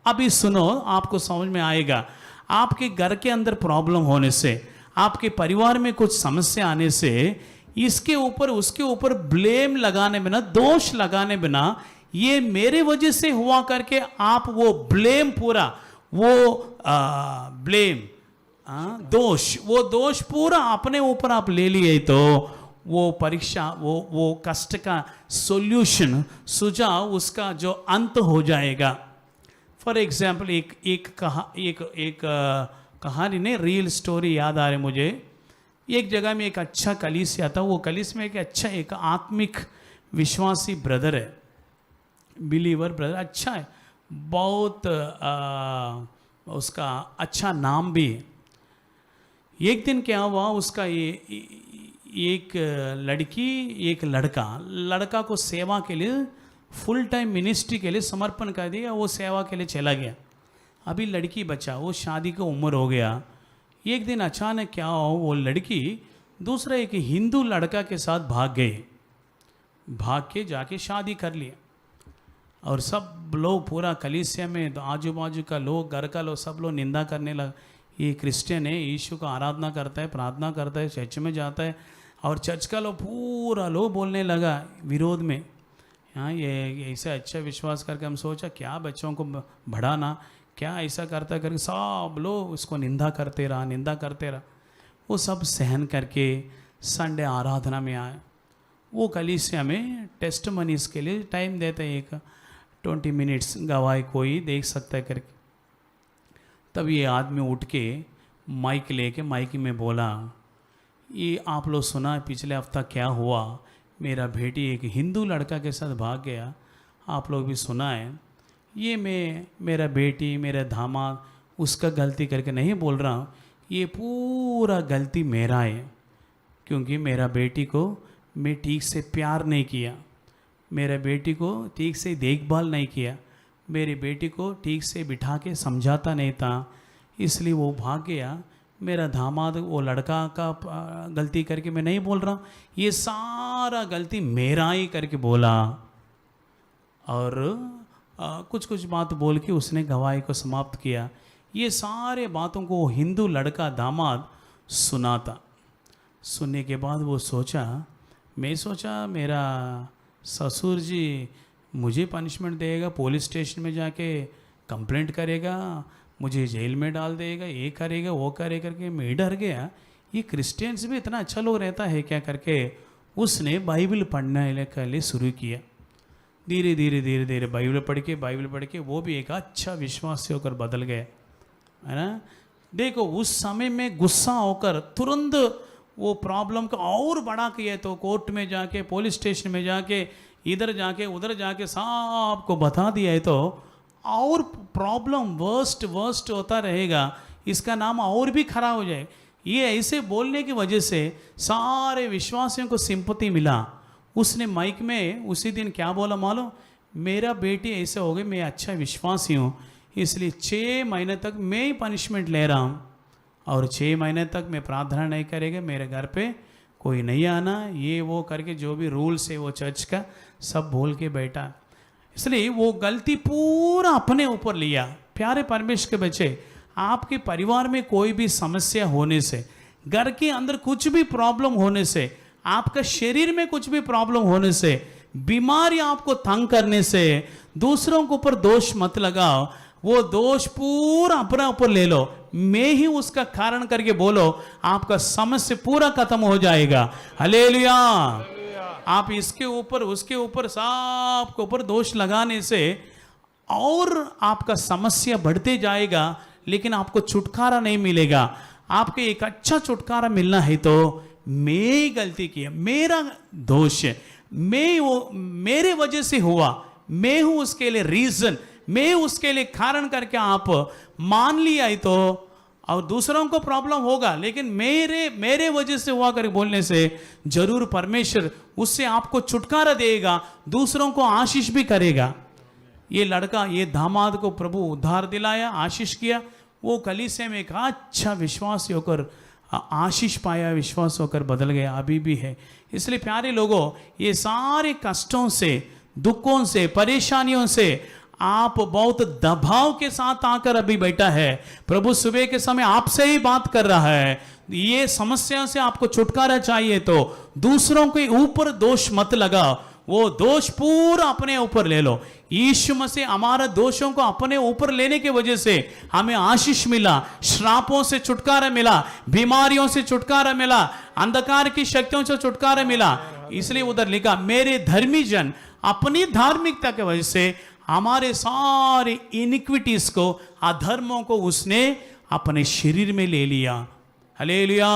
अभी सुनो, आपको समझ में आएगा। आपके घर के अंदर प्रॉब्लम होने से, आपके परिवार में कुछ समस्या आने से, इसके ऊपर उसके ऊपर ब्लेम लगाने बिना, दोष लगाने बिना, ये मेरे वजह से हुआ करके आप वो ब्लेम पूरा, वो ब्लेम वो दोष पूरा अपने ऊपर आप ले लिए तो वो परीक्षा, वो कष्ट का सॉल्यूशन, सुझाव, उसका जो अंत हो जाएगा। फॉर एग्जाम्पल एक कहानी ने रियल स्टोरी याद आ रही मुझे। एक जगह में एक अच्छा कलीसिया था, वो कलीस में एक अच्छा एक आत्मिक विश्वासी ब्रदर है, बिलीवर ब्रदर, अच्छा है बहुत, उसका अच्छा नाम भी है। एक दिन क्या हुआ, उसका एक लड़की एक लड़का को सेवा के लिए, फुल टाइम मिनिस्ट्री के लिए समर्पण कर दिया, वो सेवा के लिए चला गया। अभी लड़की बच्चा, वो शादी की उम्र हो गया। एक दिन अचानक क्या हो, वो लड़की दूसरा एक हिंदू लड़का के साथ भाग के जाके शादी कर लिया। और सब लोग पूरा कलीसिया में, आजू बाजू का लोग, घर का लोग, सब लोग निंदा करने लगा, ये क्रिश्चियन है, यीशु का आराधना करता है, प्रार्थना करता है, चर्च में जाता है। और चर्च का लोग पूरा लोग बोलने लगा विरोध में, हाँ ये ऐसा अच्छा विश्वास करके हम सोचा क्या बच्चों को बढ़ाना, क्या ऐसा करता करके सब लोग उसको निंदा करते रहा। वो सब सहन करके संडे आराधना में आए। वो कलीसिया में टेस्ट मनीस के लिए टाइम देते हैं, एक 20 मिनट्स गवाही कोई देख सकता है करके। तब ये आदमी उठ के माइक लेके माइक में बोला, ये आप लोग सुना पिछले हफ्ता क्या हुआ, मेरा बेटी एक हिंदू लड़का के साथ भाग गया, आप लोग भी सुना है। ये मेरा बेटी, मेरा दामाद उसका गलती करके नहीं बोल रहा हूँ, ये पूरा गलती मेरा है, क्योंकि मेरा बेटी को मैं ठीक से प्यार नहीं किया, मेरे बेटी को ठीक से देखभाल नहीं किया, मेरी बेटी को ठीक से बिठा के समझाता नहीं था, इसलिए वो भाग गया। मेरा दामाद वो लड़का का गलती करके मैं नहीं बोल रहा, ये सारा गलती मेरा ही करके बोला। और कुछ बात बोल के उसने गवाही को समाप्त किया। ये सारे बातों को हिंदू लड़का दामाद सुना था। सुनने के बाद वो मैं सोचा मेरा ससुर जी मुझे पनिशमेंट देगा, पुलिस स्टेशन में जाके कंप्लेंट करेगा, मुझे जेल में डाल देगा, ये करेगा वो करेगा करके मैं डर गया। ये क्रिश्चियंस भी इतना अच्छा लोग रहता है क्या करके उसने बाइबल पढ़ने के लिए शुरू किया। धीरे धीरे बाइबल पढ़ के वो भी एक अच्छा विश्वासी होकर बदल गया, है ना। देखो उस समय में गुस्सा होकर तुरंत वो प्रॉब्लम को और बड़ा किया तो कोर्ट में जाके पुलिस स्टेशन में जाके इधर जाके उधर जाके सबको बता दिया है तो और प्रॉब्लम वर्स्ट होता रहेगा, इसका नाम और भी खराब हो जाए। ये ऐसे बोलने की वजह से सारे विश्वासियों को सिंपत्ति मिला। उसने माइक में उसी दिन क्या बोला मालूम, मेरा बेटी ऐसे हो गई, मैं अच्छा विश्वासी हूँ, इसलिए 6 महीने तक मैं ही पनिशमेंट ले रहा हूँ और 6 महीने तक मैं प्रार्थना नहीं करेगा, मेरे घर पे कोई नहीं आना, ये वो करके जो भी रूल्स है वो चर्च का सब भूल के बैठा। इसलिए वो गलती पूरा अपने ऊपर लिया। प्यारे परमेश्वर के बच्चे, आपके परिवार में कोई भी समस्या होने से, घर के अंदर कुछ भी प्रॉब्लम होने से, आपका शरीर में कुछ भी प्रॉब्लम होने से, बीमारी आपको तंग करने से, दूसरों के ऊपर दोष मत लगाओ। वो दोष पूरा अपने ऊपर ले लो, मैं ही उसका कारण करके बोलो, आपका समस्या पूरा खत्म हो जाएगा। हालेलुया। आप इसके ऊपर उसके ऊपर सबके ऊपर दोष लगाने से और आपका समस्या बढ़ते जाएगा, लेकिन आपको छुटकारा नहीं मिलेगा। आपको एक अच्छा छुटकारा मिलना है तो मैं गलती की, मेरा दोष है, मैं वो मेरे वजह से हुआ, मैं हूं उसके लिए रीजन, मैं उसके लिए कारण करके आप मान लिया है तो, और दूसरों को प्रॉब्लम होगा लेकिन मेरे वजह से हुआ कर बोलने से जरूर परमेश्वर उससे आपको छुटकारा देगा, दूसरों को आशीष भी करेगा। ये लड़का, ये दामाद को प्रभु उद्धार दिलाया, आशीष किया, वो कलीसिया में एक अच्छा विश्वास होकर आशीष पाया, विश्वास होकर बदल गया, अभी भी है। इसलिए प्यारे लोगों, ये सारे कष्टों से, दुखों से, परेशानियों से आप बहुत दबाव के साथ आकर अभी बैठा है। प्रभु सुबह के समय आपसे ही बात कर रहा है। ये समस्या से आपको छुटकारा चाहिए तो दूसरों के ऊपर दोष मत लगाओ, वो दोष पूरा अपने ऊपर ले लो। यीशु मसीह हमारे दोषों को अपने ऊपर लेने की वजह से हमें आशीष मिला, श्रापों से छुटकारा मिला, बीमारियों से छुटकारा मिला, अंधकार की शक्तियों से छुटकारा मिला। इसलिए उधर लिखा, मेरे धर्मी जन अपनी धार्मिकता की वजह से हमारे सारे इनिक्विटीज को, अधर्मों को उसने अपने शरीर में ले लिया। हालेलुया।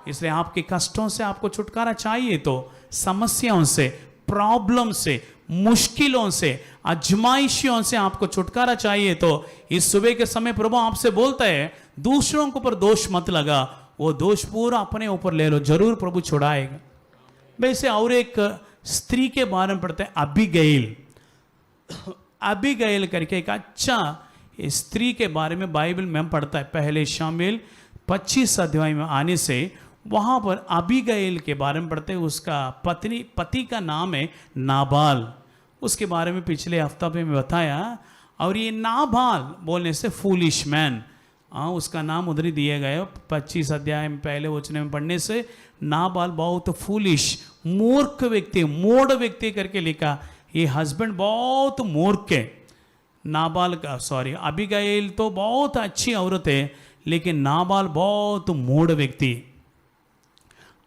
इसलिए आपके कष्टों से आपको छुटकारा चाहिए तो, समस्याओं से, प्रॉब्लम से, मुश्किलों से, आजमाइशियों से आपको छुटकारा चाहिए तो इस सुबह के समय प्रभु आपसे बोलता है, दूसरों के ऊपर दोष मत लगा, वो दोष पूरा अपने ऊपर ले लो, जरूर प्रभु छुड़ाएगा। वैसे और एक स्त्री के बारे में पढ़ते हैं, अबीगैल। अबीगैल करके एक अच्छा स्त्री के बारे में बाइबल में हम पढ़ता है। पहले शामुएल 25 अध्याय में आने से वहाँ पर अबीगैल के बारे में पढ़ते हैं। उसका पति का नाम है नाबाल। उसके बारे में पिछले हफ्ता पे मैं बताया। और ये नाबाल बोलने से फूलिश मैन, उसका नाम उधर ही दिया गया 25 अध्याय में पहले वचन में पढ़ने से। नाबाल बहुत फूलिश, मूर्ख व्यक्ति, मूढ़ व्यक्ति करके लिखा। ये हस्बैंड बहुत मूर्ख है। नाबाल का अबीगैल तो बहुत अच्छी औरत है, लेकिन नाबाल बहुत मूढ़ व्यक्ति।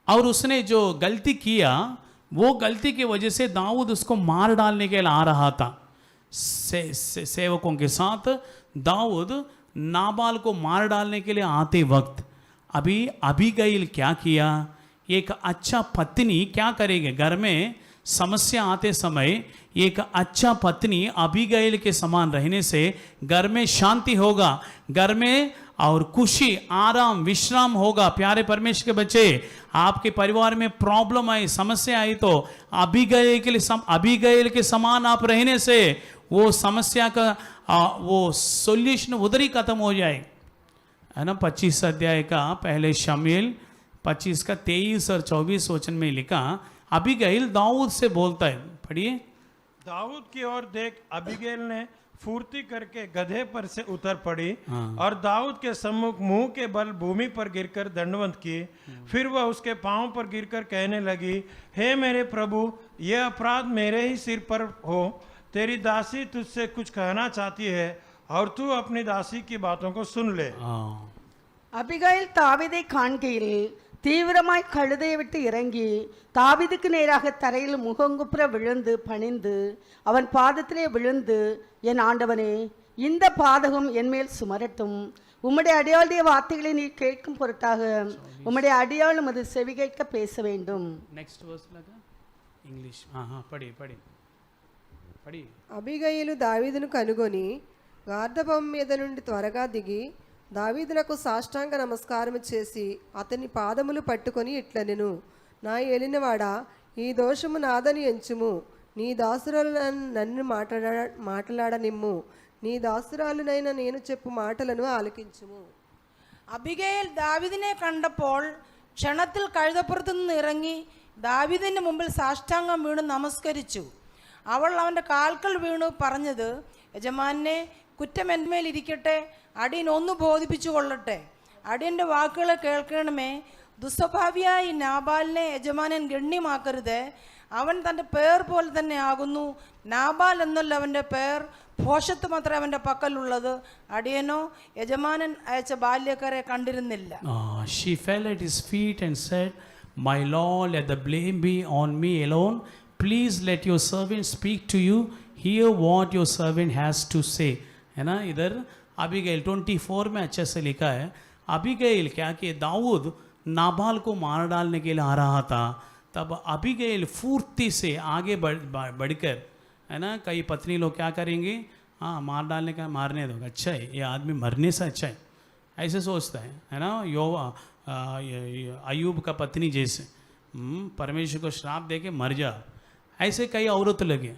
और उसने जो गलती किया, वो गलती की वजह से दाऊद उसको मार डालने के लिए आ रहा था। सेवकों के साथ दाऊद नाबाल को मार डालने के लिए आते वक्त अबीगैल क्या किया, एक अच्छा पत्नी क्या करेगी? घर में समस्या आते समय एक अच्छा पत्नी अबीगैल के समान रहने से घर में शांति होगा, घर में और खुशी, आराम, विश्राम होगा। प्यारे परमेश्वर के बच्चे, आपके परिवार में प्रॉब्लम आई, समस्या आई तो अबीगैल के समान आप रहने से वो समस्या का वो सॉल्यूशन उधर ही खत्म हो जाए, है ना। 25 अध्याय का पहले शामुएल 25 का 23 और 24 वचन में लिखा, अबीगैल दाऊद से बोलता है, पढ़िए। दाऊद की ओर देख अबीगैल ने फुर्ती करके गधे पर से उतर पड़ी और दाऊद के सम्मुख मुंह के बल भूमि पर गिरकर दंडवत की। फिर वह उसके पांव पर गिरकर कहने लगी, हे मेरे प्रभु, यह अपराध मेरे ही सिर पर हो। तेरी दासी तुझसे कुछ कहना चाहती है और तू अपनी दासी की बातों को सुन ले। அபிகைல் தாவீதை காண்கையில் தீவிரமாய் கழுதையை விட்டு இறங்கி தாவீதுக்கு நேராக தரையில் முகங்குப்புற விழுந்து பணிந்து அவன் பாதத்திலே விழுந்து, என் ஆண்டவனே, இந்த பாதகம் என்மேல் சுமரட்டும். உம்முடைய அடியாளுடைய வார்த்தைகளை நீ கேட்கும் பொருட்டாக உம்முடைய அடியாளும் அது செவி கேட்க பேச வேண்டும். नेक्स्ट वर्स लगा इंग्लिश. हाँ हाँ पढ़ी पढ़ी पढ़ी. అబీగయీలు దావీదును కనుగొని గార్ధపం మీద నుండి త్వరగా దిగి దావీదునకు సాష్టాంగ నమస్కారము చేసి అతని పాదములు పట్టుకొని ఇట్లనెను, నా ఏలినవాడా, ఈ దోషము నాదని ఎంచుము, నీ దాసురాలు నన్ను మాట్లాడనిమ్ము, నీ దాసురాలునైన నేను చెప్పు మాటలను ఆలకించుము. അബിഗയിൽ ദാവീദിനെ കണ്ടപ്പോൾ ക്ഷണത്തിൽ കഴുതപ്പുറത്തു നിന്ന് ഇറങ്ങി ദാവീദിന്റെ മുമ്പിൽ സാഷ്ടാംഗം വീണു നമസ്കരിച്ചു. അവൾ അവൻ്റെ കാൽക്കൽ വീണു പറഞ്ഞത്, യജമാനെ, കുറ്റം എന്മേലിരിക്കട്ടെ, അടിയൻ ഒന്ന് ബോധിപ്പിച്ചു കൊള്ളട്ടെ. അടിയൻ്റെ വാക്കുകളെ കേൾക്കണമേ. ദുസ്വഭാവിയായി നാബാലിനെ യജമാനൻ ഗണ്യമാക്കരുത്. അവൻ തൻ്റെ പേർ പോലെ തന്നെ ആകുന്നു. നാബാൽ എന്നല്ല അവൻ്റെ പേർ, ഭോഷത്ത് മാത്രമേ അവൻ്റെ പക്കലുള്ളത്. അടിയനോ യജമാനൻ അയച്ച ബാല്യക്കാരെ കണ്ടിരുന്നില്ല. She fell at his feet and said, My Lord, let the blame be on me alone. Please let your servant speak to you. Hear what your servant has to say. है ना. इधर अबीगैल 24 में अच्छे से लिखा है. Abigail क्या कि दाऊद नाबाल को मार डालने के लिए आ रहा था, तब अबीगैल फुर्ती से आगे बढ़कर, है ना, कई पत्नी लोग क्या करेंगे, हाँ मार डालने का, मारने दो, अच्छा है ये आदमी मरने से अच्छा है, ऐसे सोचता है ना. अयूब का पत्नी जैसे परमेश्वर को श्राप दे के मर जा, ऐसे कई औरत लगे,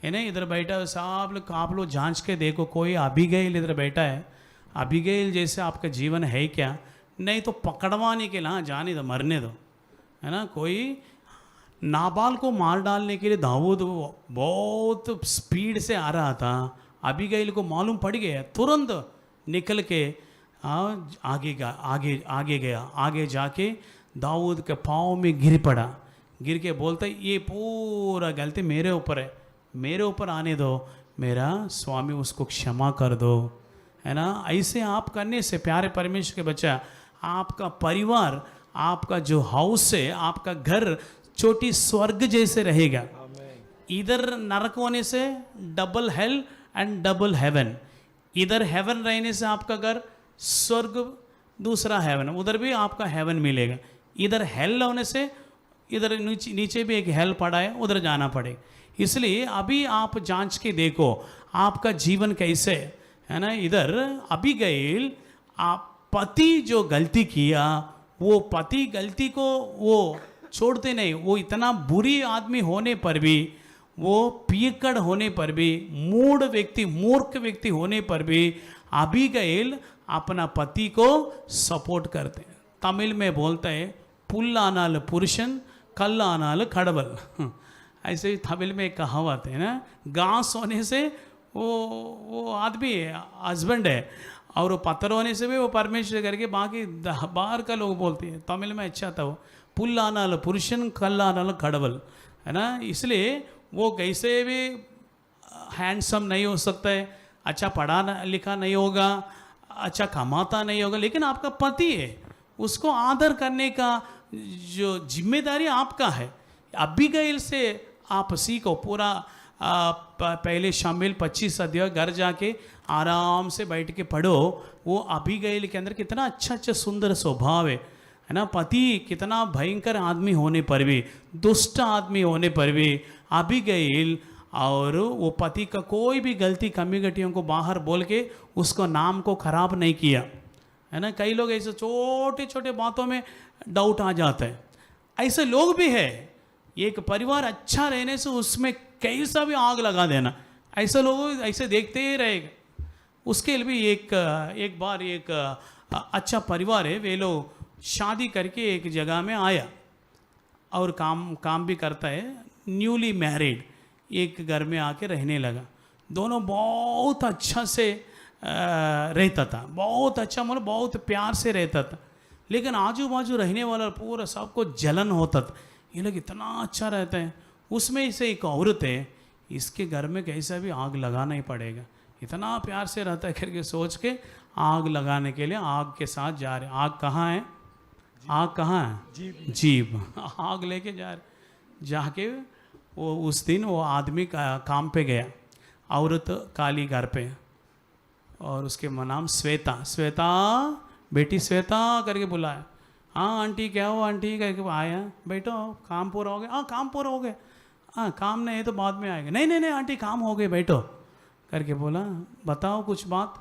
है ना. इधर बैठा सब लोग, आप लोग जांच के देखो, कोई अबीगैल इधर बैठा है, अबीगैल जैसे आपका जीवन है क्या? नहीं तो पकड़वाने के लिए, हाँ जाने दो, मरने दो, है ना. कोई नाबाल को मार डालने के लिए दाऊद बहुत स्पीड से आ रहा था. अबीगैल को मालूम पड़ गया, तुरंत निकल के आगे गया. आगे जाके दाऊद के पाँव में गिर पड़ा. गिर के बोलता, ये पूरा गलती मेरे ऊपर है, मेरे ऊपर आने दो, मेरा स्वामी उसको क्षमा कर दो, है ना. ऐसे आप करने से प्यारे परमेश्वर के बच्चा, आपका परिवार, आपका जो हाउस है, आपका घर छोटी स्वर्ग जैसे रहेगा. इधर नरक होने से double hell and double heaven. इधर हेवन रहने से आपका घर स्वर्ग, दूसरा हेवन, उधर भी आपका हेवन मिलेगा. इधर हेल होने से इधर नीचे भी एक हेल पड़ा है, उधर जाना पड़ेगा. इसलिए अभी आप जांच के देखो आपका जीवन कैसे है ना. इधर अबीगैल, आप पति जो गलती किया, वो पति गलती को वो छोड़ते नहीं. वो इतना बुरी आदमी होने पर भी, वो पियक्कड़ होने पर भी, मूढ़ व्यक्ति, मूर्ख व्यक्ति होने पर भी अबीगैल अपना पति को सपोर्ट करते हैं. तमिल में बोलते हैं, पुल्लानाल पुरुषन कल्लानाल खड़बल. ऐसे ही तमिल में एक कहावत है ना. घास होने से वो आदमी हस्बैंड है, और वो पत्थर होने से भी वो परमेश्वर करके, बाकी बाहर का लोग बोलते हैं. तमिल में अच्छा था वो, पुल्लानाल पुरुषन कल्लानाल खड़बल, है ना. इसलिए वो कैसे भी हैंडसम नहीं हो सकता है, अच्छा पढ़ा लिखा नहीं होगा, अच्छा कमाता नहीं होगा, लेकिन आपका पति है, उसको आदर करने का जो जिम्मेदारी आपका है. अबीगैल से आप सीखो. पूरा पहले शामिल 25 अध्याय घर जाके आराम से बैठ के पढ़ो. वो अबीगैल के अंदर कितना अच्छा अच्छा सुंदर स्वभाव है ना. पति कितना भयंकर आदमी होने पर भी, दुष्ट आदमी होने पर भी, अबीगैल और वो पति का कोई भी गलती कमी घटियों को बाहर बोल के उसको नाम को खराब नहीं किया, है ना. कई लोग ऐसे छोटे छोटे बातों में डाउट आ जाता है. ऐसे लोग भी है. एक परिवार अच्छा रहने से उसमें कैसा भी आग लगा देना, ऐसे लोग ऐसे देखते ही रहेगा. उसके लिए भी एक बार एक अच्छा परिवार है, वे लोग शादी करके एक जगह में आया और काम भी करता है. न्यूली मैरिड एक घर में आके रहने लगा. दोनों बहुत अच्छा से रहता था, बहुत अच्छा, मतलब बहुत प्यार से रहता था. लेकिन आजू बाजू रहने वाला पूरा सबको जलन होता था. ये लोग इतना अच्छा रहते हैं. उसमें से एक औरत है, इसके घर में कैसा भी आग लगाना ही पड़ेगा, इतना प्यार से रहता है करके सोच के आग लगाने के लिए आग के साथ जा रहे. आग कहाँ है? आग कहाँ है? जीभ. आग लेके जा रहे. जाके वो उस दिन वो आदमी काम पे गया, औरत काली घर पे, और उसके नाम श्वेता। श्वेता बेटी श्वेता करके बुलाया। हाँ आंटी क्या हो आंटी करके आया, बैठो काम पूरा हो गया? हाँ काम पूरा हो गया। हाँ काम नहीं है तो बाद में आएगा। नहीं नहीं नहीं आंटी काम हो गए बैठो करके बोला। बताओ कुछ बात,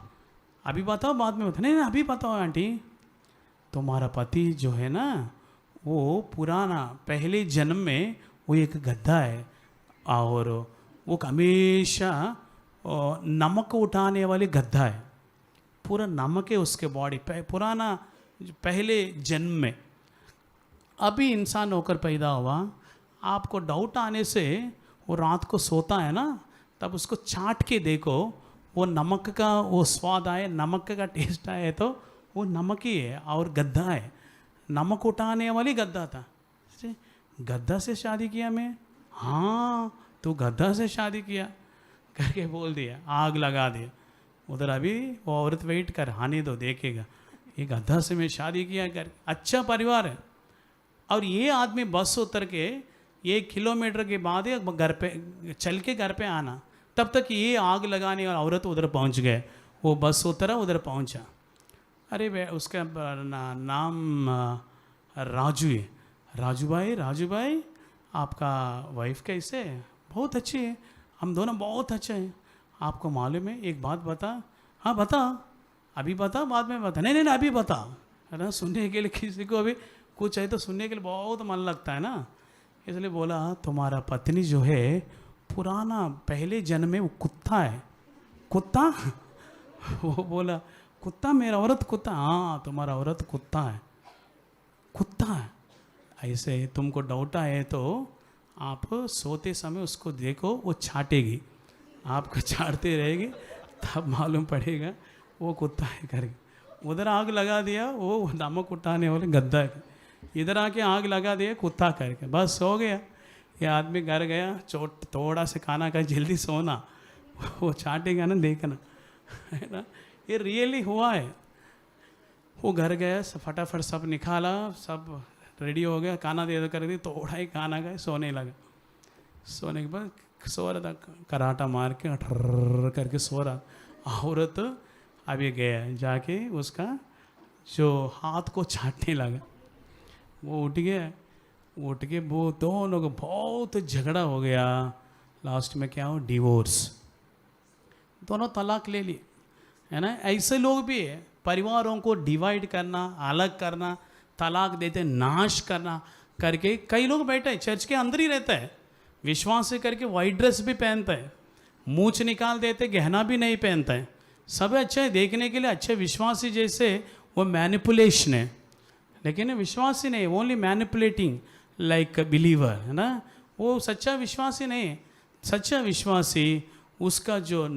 अभी बताओ बाद में बताओ। नहीं नहीं अभी बताओ आंटी। तुम्हारा पति जो है ना वो पुराना पहले जन्म में वो एक गद्दा है और वो हमेशा नमक उठाने वाले गद्दा है। पूरा नमक है उसके बॉडी पुराना पहले जन्म में। अभी इंसान होकर पैदा हुआ, आपको डाउट आने से वो रात को सोता है ना, तब उसको चाट के देखो, वो नमक का वो स्वाद आए, नमक का टेस्ट आए तो वो नमक ही है और गद्दा है। नमक उठाने वाली गद्दा था। गद्दा से शादी किया मैं? हाँ तो गद्दा से शादी किया करके बोल दिया, आग लगा दिया उधर। अभी वो औरत वेट कर, आने दो देखेगा, ये गद्दा से मैं शादी किया कर। अच्छा परिवार है। और ये आदमी बस उतर के 1 किलोमीटर के बाद घर पे चल के घर पे आना, तब तक ये आग लगाने वाला औरत उधर पहुंच गए। वो बस उतरा उधर पहुंचा। अरे उसका नाम राजू है। राजू भाई आपका वाइफ कैसे है? बहुत अच्छी है, हम दोनों बहुत अच्छे हैं। आपको मालूम है एक बात बता? हाँ बता, अभी बता बाद में बता। नहीं नहीं नहीं अभी बता। है ना, सुनने के लिए किसी को अभी कुछ है तो सुनने के लिए बहुत मन लगता है ना, इसलिए बोला तुम्हारा पत्नी जो है पुराना पहले जन्म में वो कुत्ता है। कुत्ता? वो बोला कुत्ता? मेरा औरत कुत्ता? हाँ तुम्हारा औरत कुत्ता है। कुत्ता है? ऐसे तुमको डाउट आए तो आप सोते समय उसको देखो, वो छाटेगी, आपको छाटते रहेगी, तब मालूम पड़ेगा वो कुत्ता है करके। उधर आग लगा दिया वो नमक उठाने वाले गद्दा है, इधर आके आग लगा दिया कुत्ता करके, बस सो गया। ये आदमी घर गया, चोट थोड़ा से खाना खा, जल्दी सोना, वो छाटेगा ना देखना, है ना। ये रियली हुआ है। वो घर गया, फटाफट सब निकाला, सब रेडी हो गया, खाना दे दो कर दी, थोड़ा ही खाना खाए, सोने लगा। सोने के बाद सो रहा था, कराटा मार के ठर्र करके सो रहा। औरत अभी गया जाके उसका जो हाथ को छाटने लगा। वो उठ गया, उठ के वो दोनों को बहुत झगड़ा हो गया। लास्ट में क्या हो, डिवोर्स, दोनों तलाक ले लिए, है ना। ऐसे लोग भी है, परिवारों को डिवाइड करना, अलग करना, तलाक देते, नाश करना करके कई लोग बैठे हैं, चर्च के अंदर ही रहता है, विश्वास से करके वाइट ड्रेस भी पहनता है, मूछ निकाल देते, गहना भी नहीं पहनता है, सब अच्छे देखने के लिए, अच्छे विश्वासी जैसे, वो मैनिपुलेशन है। लेकिन विश्वासी नहीं, ओनली मैनिपुलेटिंग लाइक बिलीवर, है ना। वो सच्चा विश्वासी नहीं है। सच्चा विश्वासी उसका जो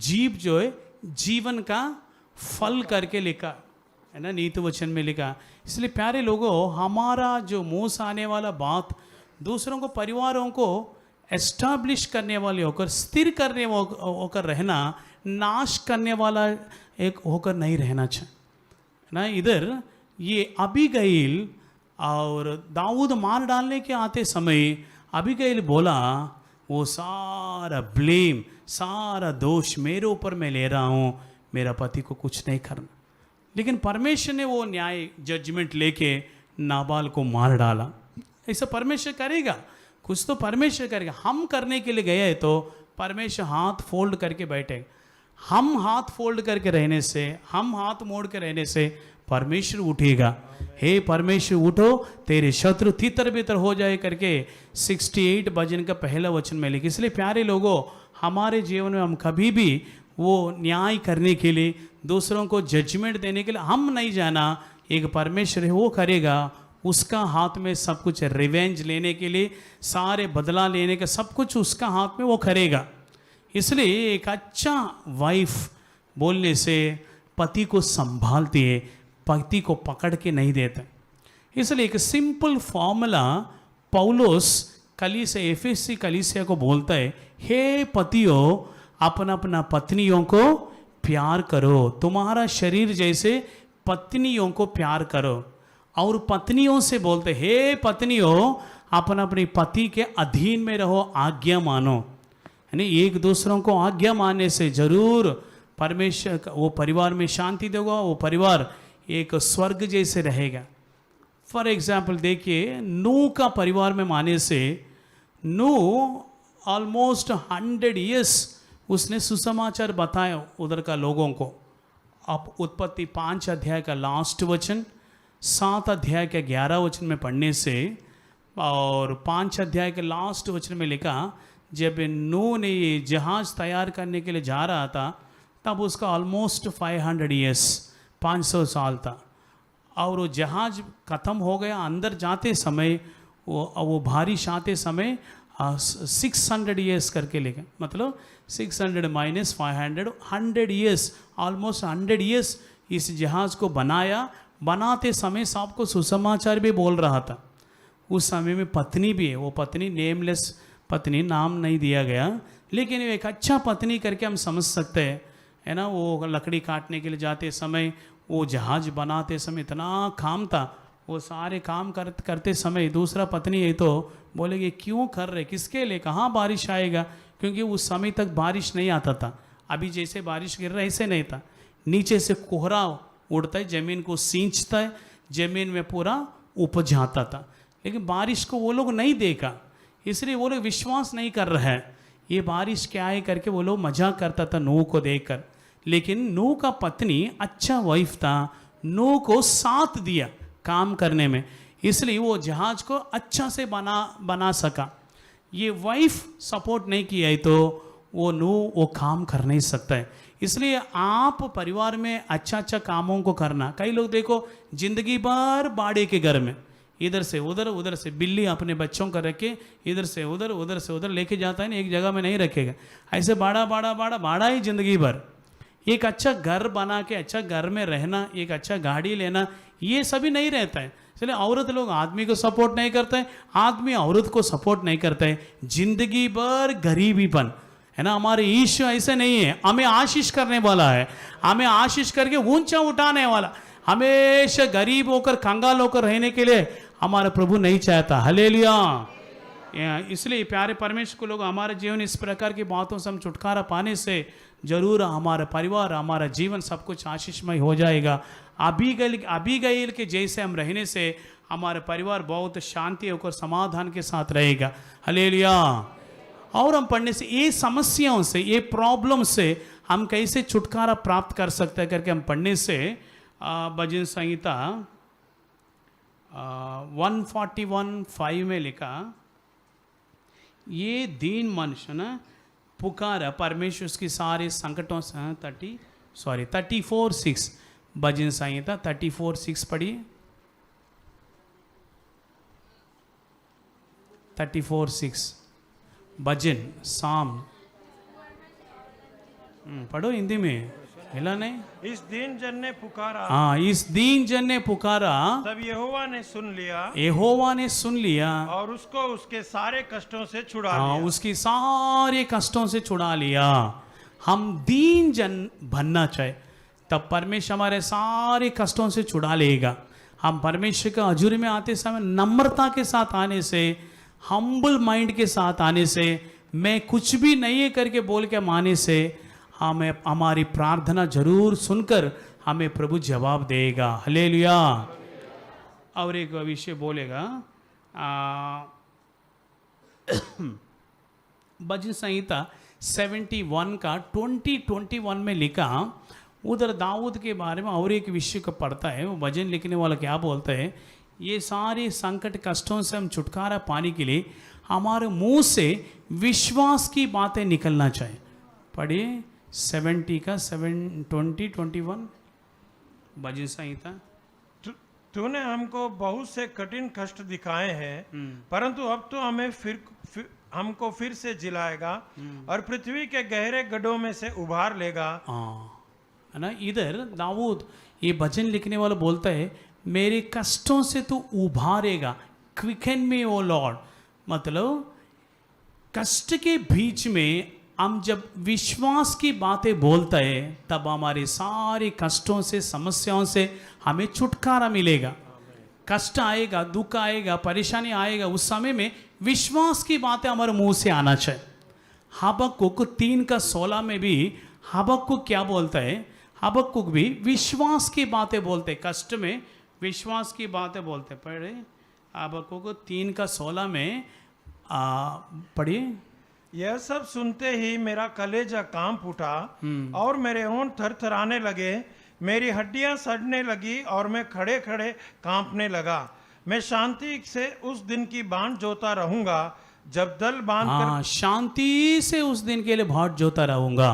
जीव जो है जीवन का फल करके लिखा है ना, नीति वचन में लिखा। इसलिए प्यारे लोगों, हमारा जो मुंह से आने वाला बात दूसरों को, परिवारों को एस्टैब्लिश करने वाले होकर, स्थिर करने होकर रहना, नाश करने वाला एक होकर नहीं रहना चाहिए ना। इधर ये अबीगैल और दाऊद मार डालने के आते समय अबीगैल बोला, वो सारा ब्लेम, सारा दोष मेरे ऊपर मैं ले रहा हूँ, मेरा पति को कुछ नहीं करना। लेकिन परमेश्वर ने वो न्याय जजमेंट लेके नाबाल को मार डाला। ऐसा परमेश्वर करेगा, कुछ तो परमेश्वर करेगा। हम करने के लिए गए तो परमेश्वर हाथ फोल्ड करके बैठे। हम हाथ फोल्ड करके रहने से, हम हाथ मोड़ के रहने से परमेश्वर उठेगा। हे परमेश्वर उठो, तेरे शत्रु तितर बितर हो जाए करके 68 भजन का पहला वचन में लिखा। इसलिए प्यारे लोगों, हमारे जीवन में हम कभी भी वो न्याय करने के लिए, दूसरों को जजमेंट देने के लिए हम नहीं जाना। एक परमेश्वर है, वो करेगा। उसका हाथ में सब कुछ है, रिवेंज लेने के लिए, सारे बदला लेने का सब कुछ उसका हाथ में, वो करेगा। इसलिए एक अच्छा वाइफ बोलने से पति को संभालती है, पति को पकड़ के नहीं देता। इसलिए एक सिंपल फॉर्मूला पौलुस कलीसिया, एफेसी कलीसिया को बोलता है, हे पतियों अपना अपना पत्नियों को प्यार करो, तुम्हारा शरीर जैसे पत्नियों को प्यार करो। और पत्नियों से बोलते, हे पत्नियों अपना अपने पति के अधीन में रहो, आज्ञा मानो। यानी एक दूसरों को आज्ञा मानने से जरूर परमेश्वर वो परिवार में शांति देगा, वो परिवार एक स्वर्ग जैसे रहेगा। फॉर एग्जाम्पल देखिए, नूह का परिवार में माने से नूह ऑलमोस्ट 100 ईयर्स उसने सुसमाचार बताया उधर का लोगों को। अब उत्पत्ति 5 अध्याय का लास्ट वचन, 7 अध्याय के 11 वचन में पढ़ने से और 5 अध्याय के लास्ट वचन में लिखा, जब नूह ने ये जहाज़ तैयार करने के लिए जा रहा था तब उसका ऑलमोस्ट 500 ईयर्स 500 साल था। और वो जहाज़ ख़त्म हो गया, अंदर जाते समय वो बारिश आते समय 600 ईयर्स करके लेके, मतलब 600 माइनस 500, 100 ईयर्स, ऑलमोस्ट 100 ईयर्स इस जहाज़ को बनाया। बनाते समय सबको सुसमाचार भी बोल रहा था। उस समय में पत्नी भी है, वो पत्नी नेमलेस पत्नी, नाम नहीं दिया गया, लेकिन एक अच्छा पत्नी करके हम समझ सकते हैं, है ना। वो लकड़ी काटने के लिए जाते समय, वो जहाज बनाते समय इतना काम था, वो सारे काम करते समय दूसरा पत्नी है तो बोलेगी क्यों कर रहे, किसके लिए, कहाँ बारिश आएगा, क्योंकि उस समय तक बारिश नहीं आता था। अभी जैसे बारिश गिर रहा है ऐसे नहीं था, नीचे से कोहरा उड़ता है, ज़मीन को सींचता है, ज़मीन में पूरा उपज आता था। लेकिन बारिश को वो लोग नहीं देखा, इसलिए वो लोग विश्वास नहीं कर रहे हैं ये बारिश क्या है करके वो लोग मजाक करता था नूह को देखकर। लेकिन नूह का पत्नी अच्छा वाइफ था, नूह को साथ दिया काम करने में, इसलिए वो जहाज को अच्छा से बना सका। ये वाइफ सपोर्ट नहीं किया है तो वो नूह वो काम कर नहीं सकता है। इसलिए आप परिवार में अच्छा कामों को करना। कई लोग देखो जिंदगी भर बाड़े के घर में इधर से उधर, उधर से बिल्ली अपने बच्चों को रख के इधर से उधर, उधर से उधर लेके जाता है ना, एक जगह में नहीं रखेगा, ऐसे बाड़ा ही जिंदगी भर। एक अच्छा घर बना के अच्छा घर में रहना, एक अच्छा गाड़ी लेना, ये सभी नहीं रहता है। इसलिए औरत लोग आदमी को सपोर्ट नहीं करते हैं, आदमी औरत को सपोर्ट नहीं करते हैं, जिंदगी भर गरीबीपन, है ना। हमारे ईश्वर ऐसे नहीं है, हमें आशीष करने वाला है, हमें आशीष करके ऊंचा उठाने वाला। हमेशा गरीब होकर कंगाल होकर रहने के लिए हमारा प्रभु नहीं चाहता। हालेलुया। इसलिए प्यारे परमेश्वर को लोग, हमारे जीवन इस प्रकार की बातों से हम छुटकारा पाने से जरूर हमारा परिवार, हमारा जीवन सब कुछ आशीषमय हो जाएगा। अबीगैल के जैसे हम रहने से हमारा परिवार बहुत शांति होकर समाधान के साथ रहेगा। हालेलुया। और हम पढ़ने से ये समस्याओं से, ये प्रॉब्लम से हम कैसे छुटकारा प्राप्त कर सकते हैं करके हम पढ़ने से भजन संहिता 141:5 में लिखा, ये दीन मनुष्य ना पुकारा परमेश्वर की सारे संकटों से 34:6 भजन संहिता 34:6 पढ़िए। 34:6 भजन साम पढ़ो हिंदी में, हिला नहीं। इस दीन जन ने पुकारा, हाँ, इस दीन जन ने पुकारा, तब यहोवा ने सुन लिया, यहोवा ने सुन लिया और उसको उसके सारे कष्टों से छुड़ा हाँ, लिया। उसकी सारे कष्टों से छुड़ा लिया। हम दीन जन बनना चाहे तब परमेश्वर हमारे सारे कष्टों से छुड़ा लेगा। हम परमेश्वर के हजूरी में आते समय नम्रता के साथ आने से, हम्बल माइंड के साथ आने से, मैं कुछ भी नहीं है करके बोल के माने से हमें हमारी प्रार्थना जरूर सुनकर हमें प्रभु जवाब देगा। हालेलुया। और एक विषय बोलेगा, भजन संहिता 71 का 20:21 में लिखा, उधर दाऊद के बारे में और एक विषय को पढ़ता है। वो भजन लिखने वाला क्या बोलता है, ये सारे संकट कष्टों से हम छुटकारा पाने के लिए हमारे मुंह से विश्वास की बातें निकलना चाहिए। पढ़िए 70 का 7:20-21 भजन संहिता। तूने हमको बहुत से कठिन कष्ट दिखाए हैं, परंतु अब तो हमें हमको फिर से जिलाएगा और पृथ्वी के गहरे गड्ढों में से उभार लेगा। है ना। इधर दाऊद ये भजन लिखने वाला बोलता है, मेरे कष्टों से तू उभारेगा, क्विकन मी ओ लॉर्ड। मतलब कष्ट के बीच में हम जब विश्वास की बातें बोलते हैं तब हमारे सारे कष्टों से, समस्याओं से हमें छुटकारा मिलेगा। कष्ट आएगा, दुख आएगा, परेशानी आएगा, उस समय में विश्वास की बातें हमारे मुंह से आना चाहिए। हबक्कुक 3:16 में भी हबक्कुक क्या बोलता है? हबक्कुक भी विश्वास की बातें बोलते हैं, कष्ट में विश्वास की बातें बोलते हैं। पढ़े हबक्कुक 3:16 में पढ़िए। यह सब सुनते ही मेरा कलेजा कांप उठा और मेरे होंठ थरथराने लगे, मेरी हड्डियां सड़ने लगी और मैं खड़े खड़े कांपने लगा। मैं शांति से उस दिन की बांध जोता रहूंगा जब दल बांध हाँ, शांति से उस दिन के लिए बाट जोता रहूंगा।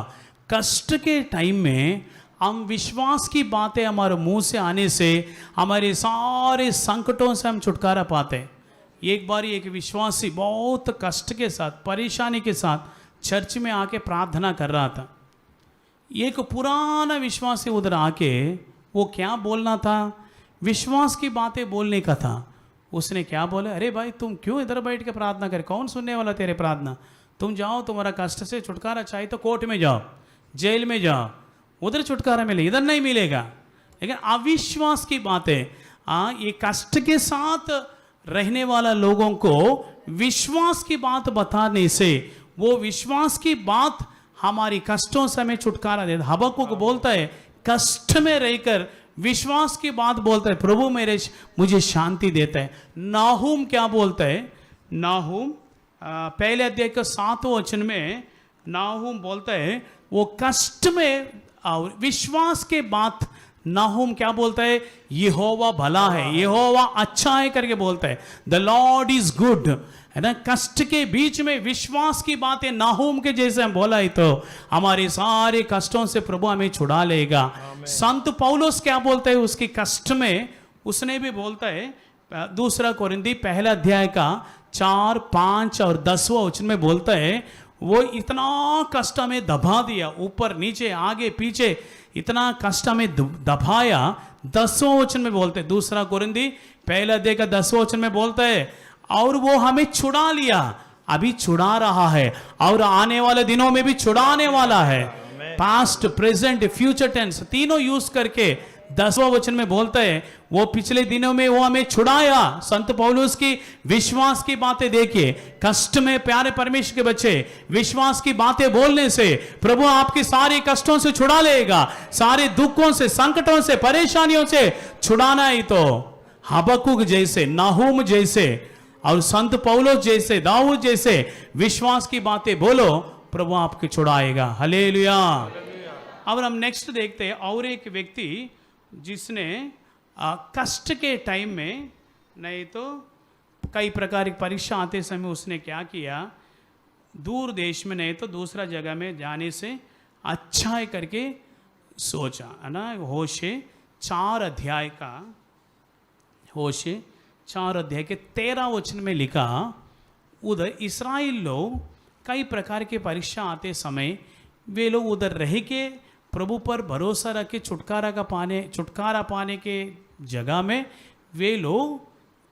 कष्ट के टाइम में हम विश्वास की बातें हमारे मुंह से आने से हमारे सारे संकटों से हम छुटकारा पाते हैं। एक बार एक विश्वासी बहुत कष्ट के साथ, परेशानी के साथ चर्च में आके प्रार्थना कर रहा था। एक पुराना विश्वासी उधर आके वो क्या बोलना था, विश्वास की बातें बोलने का था। उसने क्या बोला, अरे भाई तुम क्यों इधर बैठ के प्रार्थना करे, कौन सुनने वाला तेरे प्रार्थना? तुम जाओ, तुम्हारा कष्ट से छुटकारा चाहिए तो कोर्ट में जाओ, जेल में जाओ, उधर छुटकारा मिले, इधर नहीं मिलेगा। लेकिन अविश्वास की बातें, ये कष्ट के साथ रहने वाला लोगों को विश्वास की बात बताने से वो विश्वास की बात हमारी कष्टों से हमें छुटकारा देता। हबक्कुक बोलता है कष्ट में रहकर विश्वास की बात बोलता है, प्रभु मुझे शांति देता है। नाहूम क्या बोलता है? नाहूम पहले अध्याय के 7वें वचन में नाहूम बोलता है वो कष्ट में और विश्वास के बात नाहूम क्या बोलता है? यहोवा भला है, यहोवा अच्छा है करके बोलता है। द लॉर्ड इज गुड, है ना। कष्ट के बीच में विश्वास की बातें नाहूम के जैसे हम बोला ही तो हमारे सारे कष्टों से प्रभु हमें छुड़ा लेगा। संत पौलुस क्या बोलता है उसके कष्ट में? उसने भी बोलता है 2 कोरिन्थी पहला अध्याय का 4, 5 और 10वां वचन में बोलता है वो इतना कष्ट में दबा दिया, ऊपर नीचे आगे पीछे इतना कष्ट में दबाया। 10वां वचन में बोलते हैं, 2 कोरिन्थी पहला अध्याय का 10वां वचन में बोलता है और वो हमें छुड़ा लिया, अभी छुड़ा रहा है और आने वाले दिनों में भी छुड़ाने वाला है। पास्ट, प्रेजेंट, फ्यूचर टेंस तीनों यूज करके 10वां वचन में बोलता है वो पिछले दिनों में वो हमें छुड़ाया। संत पौलुस की विश्वास की बातें देखिए, कष्ट में प्यारे परमेश्वर के बच्चे विश्वास की बातें बोलने से प्रभु आपके सारे कष्टों से छुड़ा लेगा, सारे दुखों से, संकटों से, परेशानियों से छुड़ाना ही तो हबक्कुक जैसे, नाहूम जैसे और संत पौलुस जैसे, दाऊद जैसे विश्वास की बातें बोलो, प्रभु आपके छुड़ाएगा। हालेलुया। अब हम नेक्स्ट देखते हैं और एक व्यक्ति जिसने कष्ट के टाइम में, नहीं तो कई प्रकार की परीक्षा आते समय उसने क्या किया, दूर देश में नहीं तो दूसरा जगह में जाने से अच्छा है करके सोचा, है ना। होशे 4 अध्याय का, होशे 4 अध्याय के 13 वचन में लिखा, उधर इस्राएल लोग कई प्रकार के परीक्षा आते समय वे लोग उधर रह के प्रभु पर भरोसा रख के छुटकारा पाने के जगह में वे लोग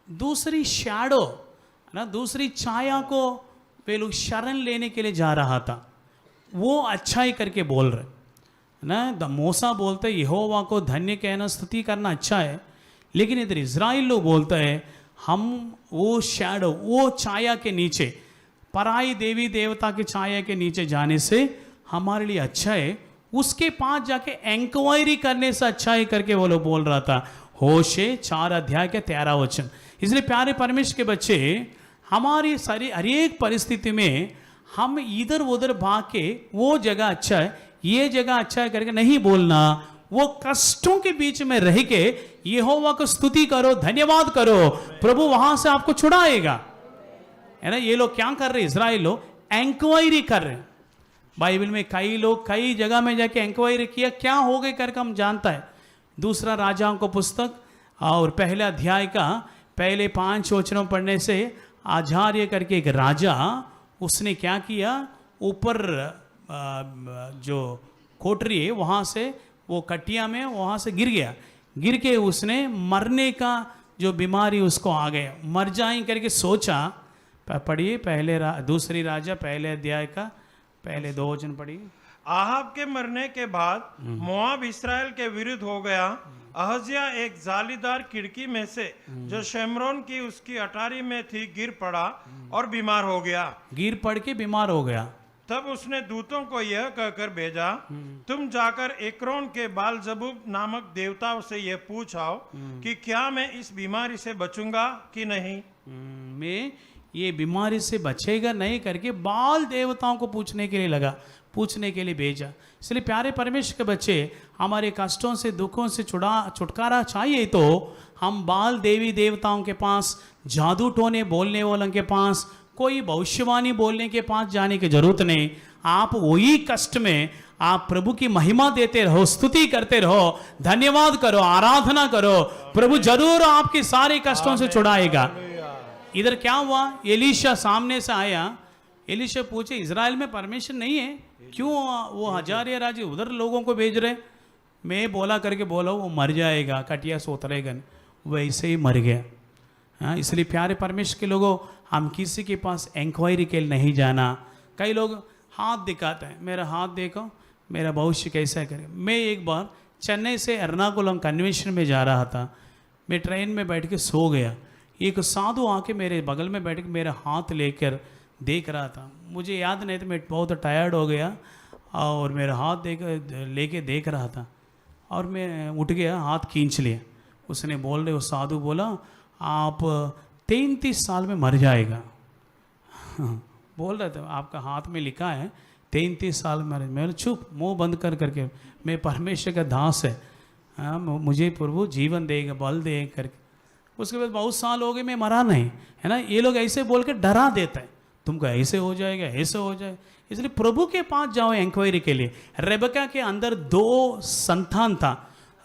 दूसरी शैडो, ना, दूसरी छाया को वे लोग शरण लेने के लिए जा रहा था। वो अच्छा ही करके बोल रहे ना। मूसा बोलते यहोवा को धन्य कहना, स्तुति करना अच्छा है, लेकिन इधर इज़राइल लोग बोलते हैं हम वो शैडो, वो छाया के नीचे, पराई देवी देवता की छाया के नीचे जाने से हमारे लिए अच्छा है, उसके पास जाके इंक्वायरी करने से अच्छा ही करके वो लोग बोल रहा था। होशे 4 अध्याय के 13 वचन। इसलिए प्यारे परमेश्वर के बच्चे, हमारी सारी हर एक परिस्थिति में हम इधर उधर भाग के वो जगह अच्छा है, ये जगह अच्छा है करके नहीं बोलना। वो कष्टों के बीच में रह के यहोवा को स्तुति करो, धन्यवाद करो, प्रभु वहां से आपको छुड़ाएगा, है ना। ये लोग क्या कर रहे, इज़राइल लोग इंक्वायरी कर रहे हैं। बाइबल में कई लोग कई जगह में जाके इंक्वायरी किया, क्या हो गए करके हम जानता है। 2 राजाओं को पुस्तक और पहले अध्याय का पहले 5 वचनों पढ़ने से आझार्य करके एक राजा, उसने क्या किया, ऊपर जो कोठरी है वहाँ से, वो कटिया में वहाँ से गिर गया। गिर के उसने मरने का जो बीमारी उसको आ गया, मर जाए करके सोचा। पढ़िए 2 राजा पहले अध्याय का पहले 2 वचन पढ़िए। आहाब के मरने के बाद मोआब इस्राएल के विरुद्ध हो गया। अहज्या एक जालीदार खिड़की में से जो शेमरोन की उसकी अटारी में थी गिर पड़ा और बीमार हो गया। गिर पड़ के बीमार हो गया। तब उसने दूतों को यह कहकर भेजा, तुम जाकर एक्रोन के बालजबूब नामक देवताओं से यह पूछ आओ कि क्या मैं इस बीमारी से बचूंगा कि नहीं। मैं ये बीमारी से बचेगा नहीं करके बाल देवताओं को पूछने के लिए लगा, पूछने के लिए भेजा। इसलिए प्यारे परमेश्वर के बच्चे, हमारे कष्टों से दुखों से छुटकारा चाहिए तो हम बाल देवी देवताओं के पास, जादू टोने बोलने वालों के पास, कोई भविष्यवाणी बोलने के पास जाने की जरूरत नहीं। आप वही कष्ट में आप प्रभु की महिमा देते रहो, स्तुति करते रहो, धन्यवाद करो, आराधना करो, प्रभु जरूर आपके सारे कष्टों से छुड़ाएगा। इधर क्या हुआ, एलीशा सामने से आया। एलीशा पूछे, इज़राइल में परमेश्वर नहीं है, क्यों वो हजारिया राजे उधर लोगों को भेज रहे? मैं बोला करके बोला वो मर जाएगा, कटिया से उतरेगा, वैसे ही मर गया। हाँ, इसलिए प्यारे परमेश्वर के लोगों, हम किसी के पास इंक्वायरी के लिए नहीं जाना। कई लोग हाथ दिखाते हैं, मेरा हाथ देखो, मेरा भविष्य कैसा करे। मैं एक बार चेन्नई से एर्नाकुलम कन्वेंशन में जा रहा था, मैं ट्रेन में बैठ के सो गया। एक साधु आके मेरे बगल में बैठ के मेरा हाथ लेकर देख रहा था। मुझे याद नहीं था, मैं बहुत टायर्ड हो गया और मेरा हाथ लेके देख रहा था और मैं उठ गया, हाथ खींच लिया। उसने बोल रहे, वो साधु बोला, आप 33 साल में मर जाएगा। बोल रहे थे, आपका हाथ में लिखा है 33 साल में। मैं चुप, मुंह बंद कर करके, मैं परमेश्वर का दास है, हाँ, मुझे प्रभु जीवन देगा, बल देगा करके। उसके बाद बहुत साल हो गए, मैं मरा नहीं, है ना। ये लोग ऐसे बोल के डरा देते हैं, तुमको ऐसे हो जाएगा, ऐसे हो जाए। इसलिए प्रभु के पास जाओ इंक्वायरी के लिए। रेबका के अंदर 2 संतान था।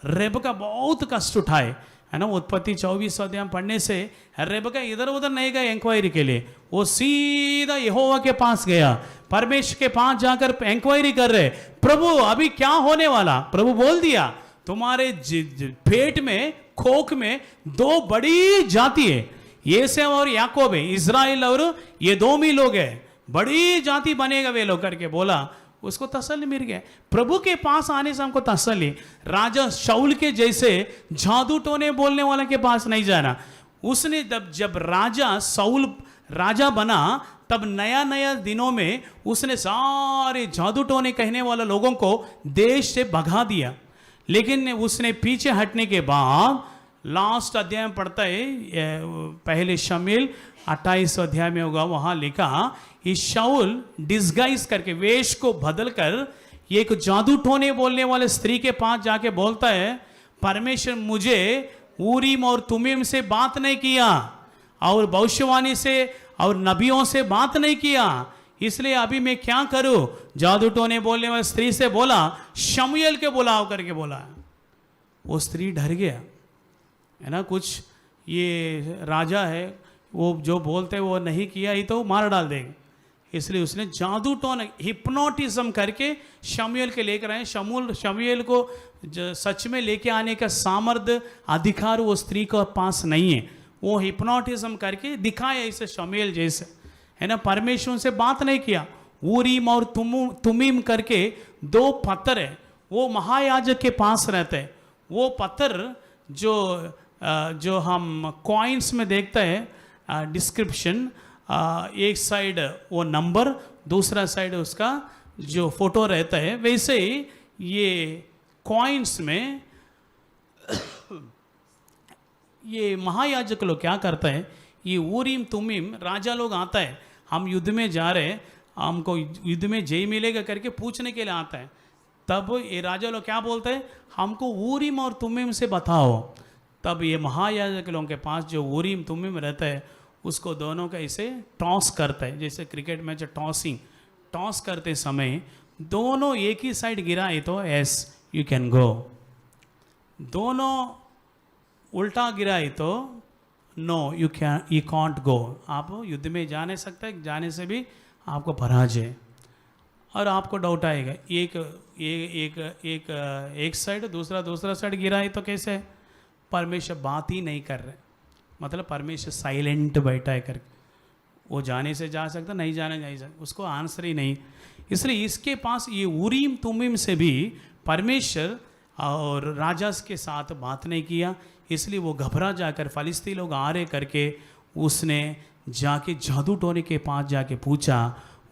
रेबका बहुत कष्ट उठाए, है ना। उत्पत्ति 24 अध्याय पढ़ने से रेबका इधर उधर नहीं गया इंक्वायरी के लिए, वो सीधा यहोवा के पास गया, परमेश्वर के पास जाकर इंक्वायरी कर रहे, प्रभु अभी क्या होने वाला। प्रभु बोल दिया, तुम्हारे पेट में, खोख में 2 बड़ी जाति है, येसेव और याकूब है, इज़राइल और ये 2 ही लोग हैं, बड़ी जाति बनेगा वे लोग करके बोला। उसको तसल्ली मिल गया। प्रभु के पास आने से हमको तसल्ली। राजा शाऊल के जैसे जादू टोने बोलने वाले के पास नहीं जाना। उसने जब राजा शाऊल राजा बना, तब नया नया दिनों में उसने सारे जादू टोने कहने वाले लोगों को देश से भगा दिया। लेकिन उसने पीछे हटने के बाद लास्ट अध्याय में पढ़ता है, पहले शमूएल 28 अध्याय में होगा, वहां लिखा, ये शाऊल डिस्गाइज करके, वेश को बदल कर, ये एक जादू टोने बोलने वाले स्त्री के पास जाके बोलता है, परमेश्वर मुझे ऊरीम और तुमीम से बात नहीं किया और भविष्यवाणी से और नबियों से बात नहीं किया, इसलिए अभी मैं क्या करूं। जादू टोने बोलने वाली स्त्री से बोला, शमूएल के बुलाओ करके बोला। वो स्त्री डर गया, है ना। कुछ ये राजा है, वो जो बोलते वो नहीं किया ही तो मार डाल देंगे। इसलिए उसने जादू टोन, हिप्नोटिज्म करके शमूएल के लेकर आए। शमूएल को सच में लेके आने का सामर्थ्य, अधिकार वो स्त्री के पास नहीं है। वो हिप्नोटिज्म करके दिखाया इसे शमूएल जैसे, है ना। परमेश्वर से बात नहीं किया। ऊरीम और तुमीम करके 2 पत्थर है, वो महायाजक के पास रहते हैं। वो पत्थर जो हम कॉइन्स में देखते हैं डिस्क्रिप्शन, एक साइड वो नंबर, दूसरा साइड उसका जो फोटो रहता है, वैसे ही ये कॉइन्स में ये महायाजक लोग क्या करता है, ये ऊरीम तुमीम, राजा लोग आता है, हम युद्ध में जा रहे हैं, हमको युद्ध में जय मिलेगा करके पूछने के लिए आता है। तब ये राजा लोग क्या बोलते हैं, हमको ऊरीम और तुमीम से बताओ। तब ये महायाजक लोगों के पास जो ऊरीम तुमीम रहता है, उसको दोनों का ऐसे टॉस करता है, जैसे क्रिकेट मैच टॉस करते समय दोनों एक ही साइड गिराए तो एस यू कैन गो, दोनों उल्टा गिराए तो नो यू कांट गो, आप युद्ध में जा नहीं सकते, जाने से भी आपको पराजय। और आपको डाउट आएगा, एक साइड दूसरा साइड गिराए तो कैसे, परमेश्वर बात ही नहीं कर रहे, मतलब परमेश्वर साइलेंट बैठा है करके, वो जाने से जा सकता, नहीं जाने नहीं सकता, उसको आंसर ही नहीं। इसलिए इसके पास ये ऊरीम तुमीम से भी परमेश्वर और राजा के साथ बात नहीं किया, इसलिए वो घबरा जाकर फलिस्ती लोग आ रहे करके उसने जाके जादू टोने के पास जाके पूछा।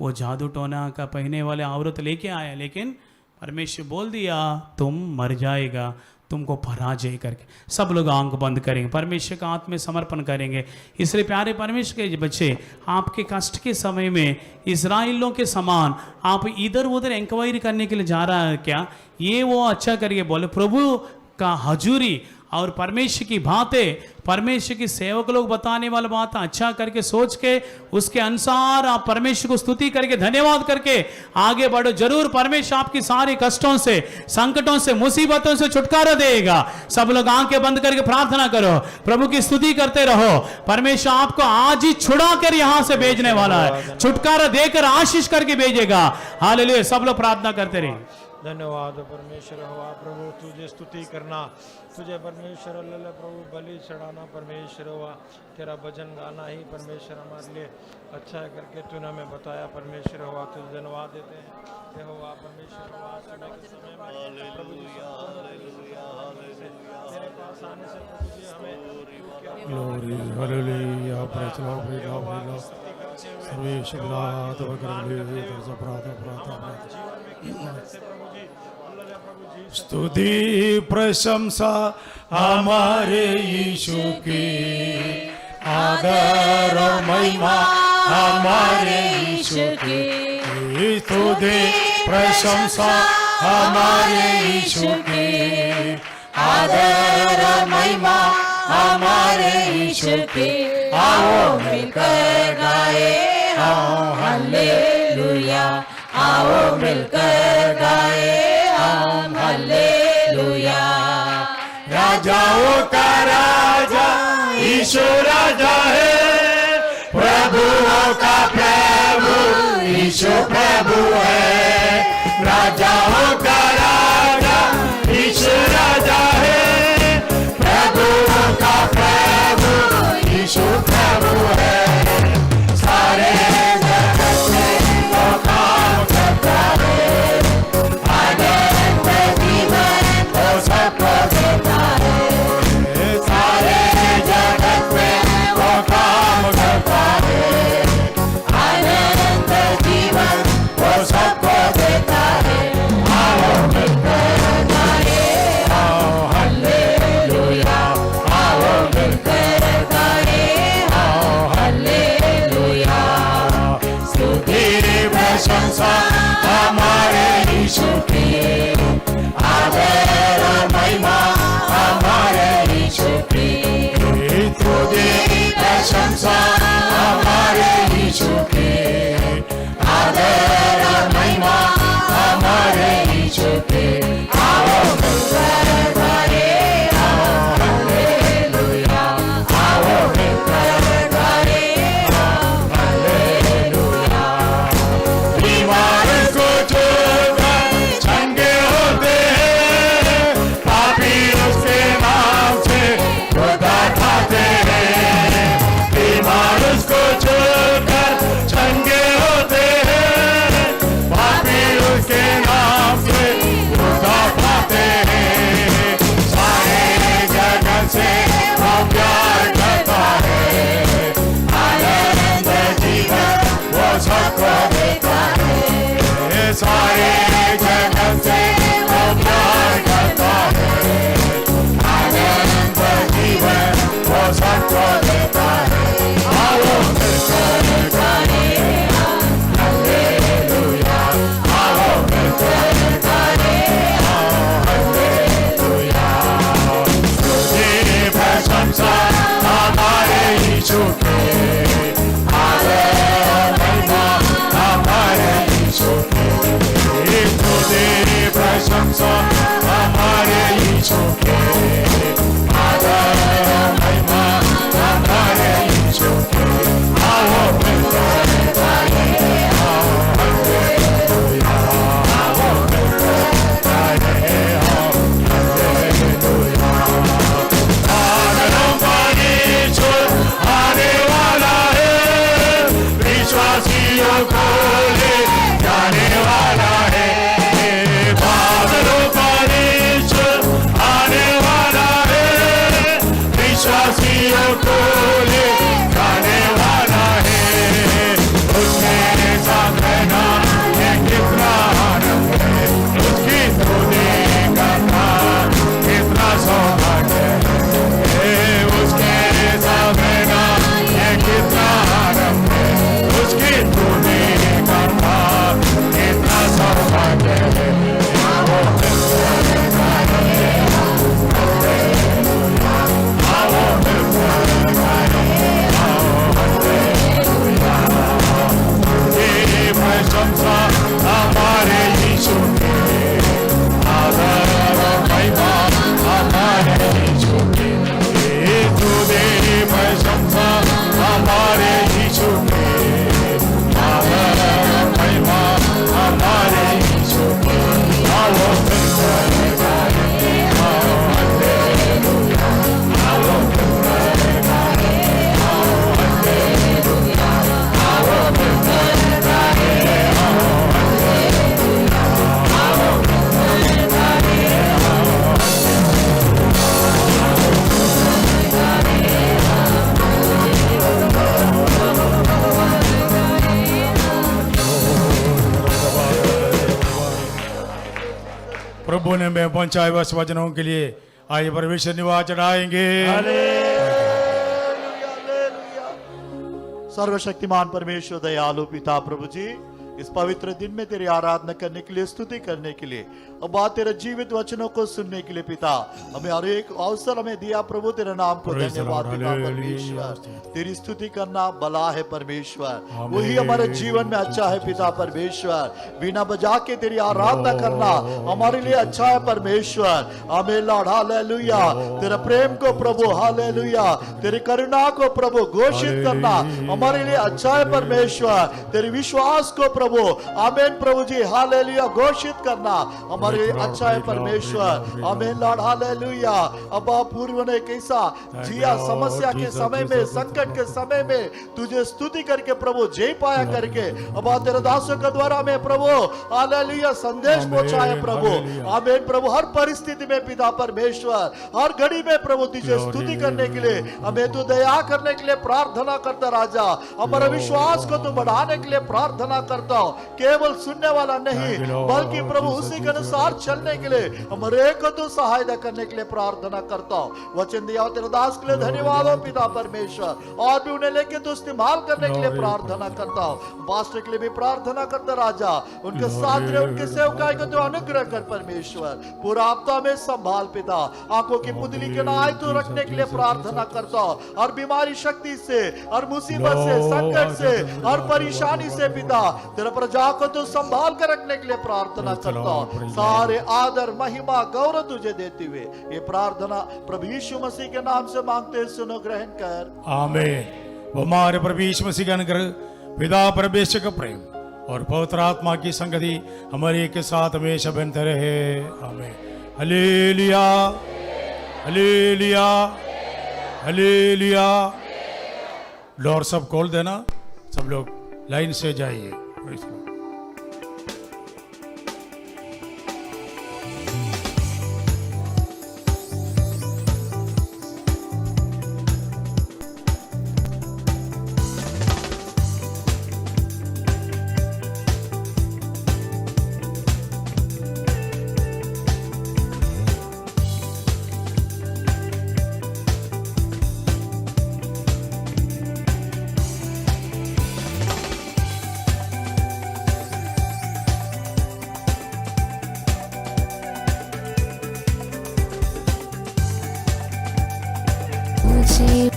वो जादू टोना का पहने वाले औरत लेके आया, लेकिन परमेश्वर बोल दिया तुम मर जाएगा, तुमको पराजय करके। सब लोग आंख बंद करेंगे, परमेश्वर का हाथ में समर्पण करेंगे। इसलिए प्यारे परमेश्वर के बच्चे, आपके कष्ट के समय में इजराइलों के समान आप इधर उधर इंक्वायरी करने के लिए जा रहा है क्या, ये वो अच्छा करिए बोले। प्रभु का हजूरी और परमेश्वर की बातें, परमेश्वर की सेवक लोग बताने वाला बात अच्छा करके सोच के उसके अनुसार आप परमेश्वर को स्तुति करके धन्यवाद करके आगे बढ़ो। जरूर परमेश्वर आपकी सारे कष्टों से, संकटों से, मुसीबतों से छुटकारा देगा। सब लोग आंखें बंद करके प्रार्थना करो, प्रभु की स्तुति करते रहो। परमेश्वर आपको आज ही छुड़ा कर यहां से भेजने वाला है, छुटकारा देकर आशीष करके भेजेगा। हालेलुया। सब लोग प्रार्थना करते रहिए। धन्यवाद परमेश्वर हुआ प्रभु, तुझे स्तुति करना, तुझे परमेश्वर अल्लाह प्रभु बलि चढ़ाना परमेश्वर हुआ, तेरा भजन गाना ही परमेश्वर हमारे लिए अच्छा है करके तूने हमें बताया परमेश्वर हुआ। तुझे धन्यवाद देते हैं ये हुआ परमेश्वर हुआ। सुबह के समय में प्रभु जी तेरे पास आने से प्रभु जी हमें Glory, hallelujah, praise the Lord, praise the Lord, praise the Lord. Sarvesh Virat वक्रले दर्श प्रातः स्तुति प्रशंसा हमारे यीशु की, आदर और महिमा हमारे यीशु की। स्तुति प्रशंसा हमारे यीशु की, आदर और महिमा हमारे यीशु की। आओ मिलकर गाए हम हालेलुया, आओ मिलकर गाए हम हालेलुया। राजाओं का राजा यीशु राजा है, प्रभुओं का प्रभु यीशु प्रभु है। राजाओं का राजा यीशु राजा है, प्रभुओं का प्रभु यीशु प्रभु है। सारे जगत में वो काम करता है, आनंद जीवन वो सबको देता है। सारे जगत में वो काम करता है, आनंद जीवन वो सबको देता है। आओ मिलकर में पहुंचाए बस वचनों के लिए आइए परमेश्वर निवास चढ़ाएंगे। सर्वशक्तिमान परमेश्वर दयालु पिता प्रभु जी, इस पवित्र दिन में तेरी आराधना करने के लिए, स्तुति करने के लिए और बात तेरे जीवित वचनों को सुनने के लिए पिता हमें हर एक अवसर हमें दिया प्रभु। तेरे नाम को धन्यवाद पिता परमेश्वर। तेरी स्तुति करना भला है परमेश्वर, वही हमारे जीवन में अच्छा है पिता परमेश्वर। बिना बजा के तेरी आराधना करना हमारे लिए अच्छा है परमेश्वर। हमें लॉर्ड हालेलुया, तेरे प्रेम को प्रभु हालेलुया, तेरी करुणा को प्रभु घोषित करना हमारे लिए अच्छा है परमेश्वर। तेरे विश्वास को प्रभु आमीन प्रभु जी हालेलुया घोषित करना हमारे लिए अच्छा है परमेश्वर। आमीन लॉर्ड हालेलुया। अब पूर्व ने कैसा जिया समस्या के समय में, संकट के समय में तुझे स्तुति करके प्रभु जय पाया करके अब तेरे दासों के द्वारा में प्रभु हालेलुया संदेश पहुंचाए प्रभु। आमीन प्रभु हर परिस्थिति में पिता परमेश्वर, हर घड़ी में प्रभु तुझे स्तुति करने के लिए हमें तू दया करने के लिए प्रार्थना करता राजा। हमारा विश्वास को तू बढ़ाने के लिए प्रार्थना करता हूं। केवल सुनने वाला नहीं बल्कि प्रभु उसी के अनुसार चलने के लिए हमारे को तो सहायता करने के लिए प्रार्थना करता हूं। वचन दिया तेरे दास के लिए धन्यवाद हो पिता परमेश्वर, और भी उन्हें लेके तो इस्तेमाल करने के लिए प्रार्थना करता हूं। पास्टर के लिए भी प्रार्थना करता राजा, उनके साथ रहे, उनके सेवकाई को तो अनुग्रह कर परमेश्वर। पूरा हफ्ता में संभाल पिता, आंखों की पुतली के नाय तो रखने के लिए प्रार्थना करता हूं। और बीमारी शक्ति से और मुसीबत से, संकट से और परेशानी से पिता तेरा प्रजा को तो संभाल कर रखने के लिए प्रार्थना करता हूं। सारे आदर महिमा गौरव तुझे देते हुए ये प्रार्थना प्रभु यीशु मसीह के नाम से मांगते, सुनो ग्रहण कर आमीन। वो हमारे प्रभु यीशु मसीह का अनुग्रह, पिता परमेश्वर का प्रेम और पवित्र आत्मा की संगति हमारे के साथ हमेशा बनते रहे। आमीन। Hallelujah hallelujah hallelujah. डोर सब खोल देना, सब लोग लाइन से जाइए। मुझे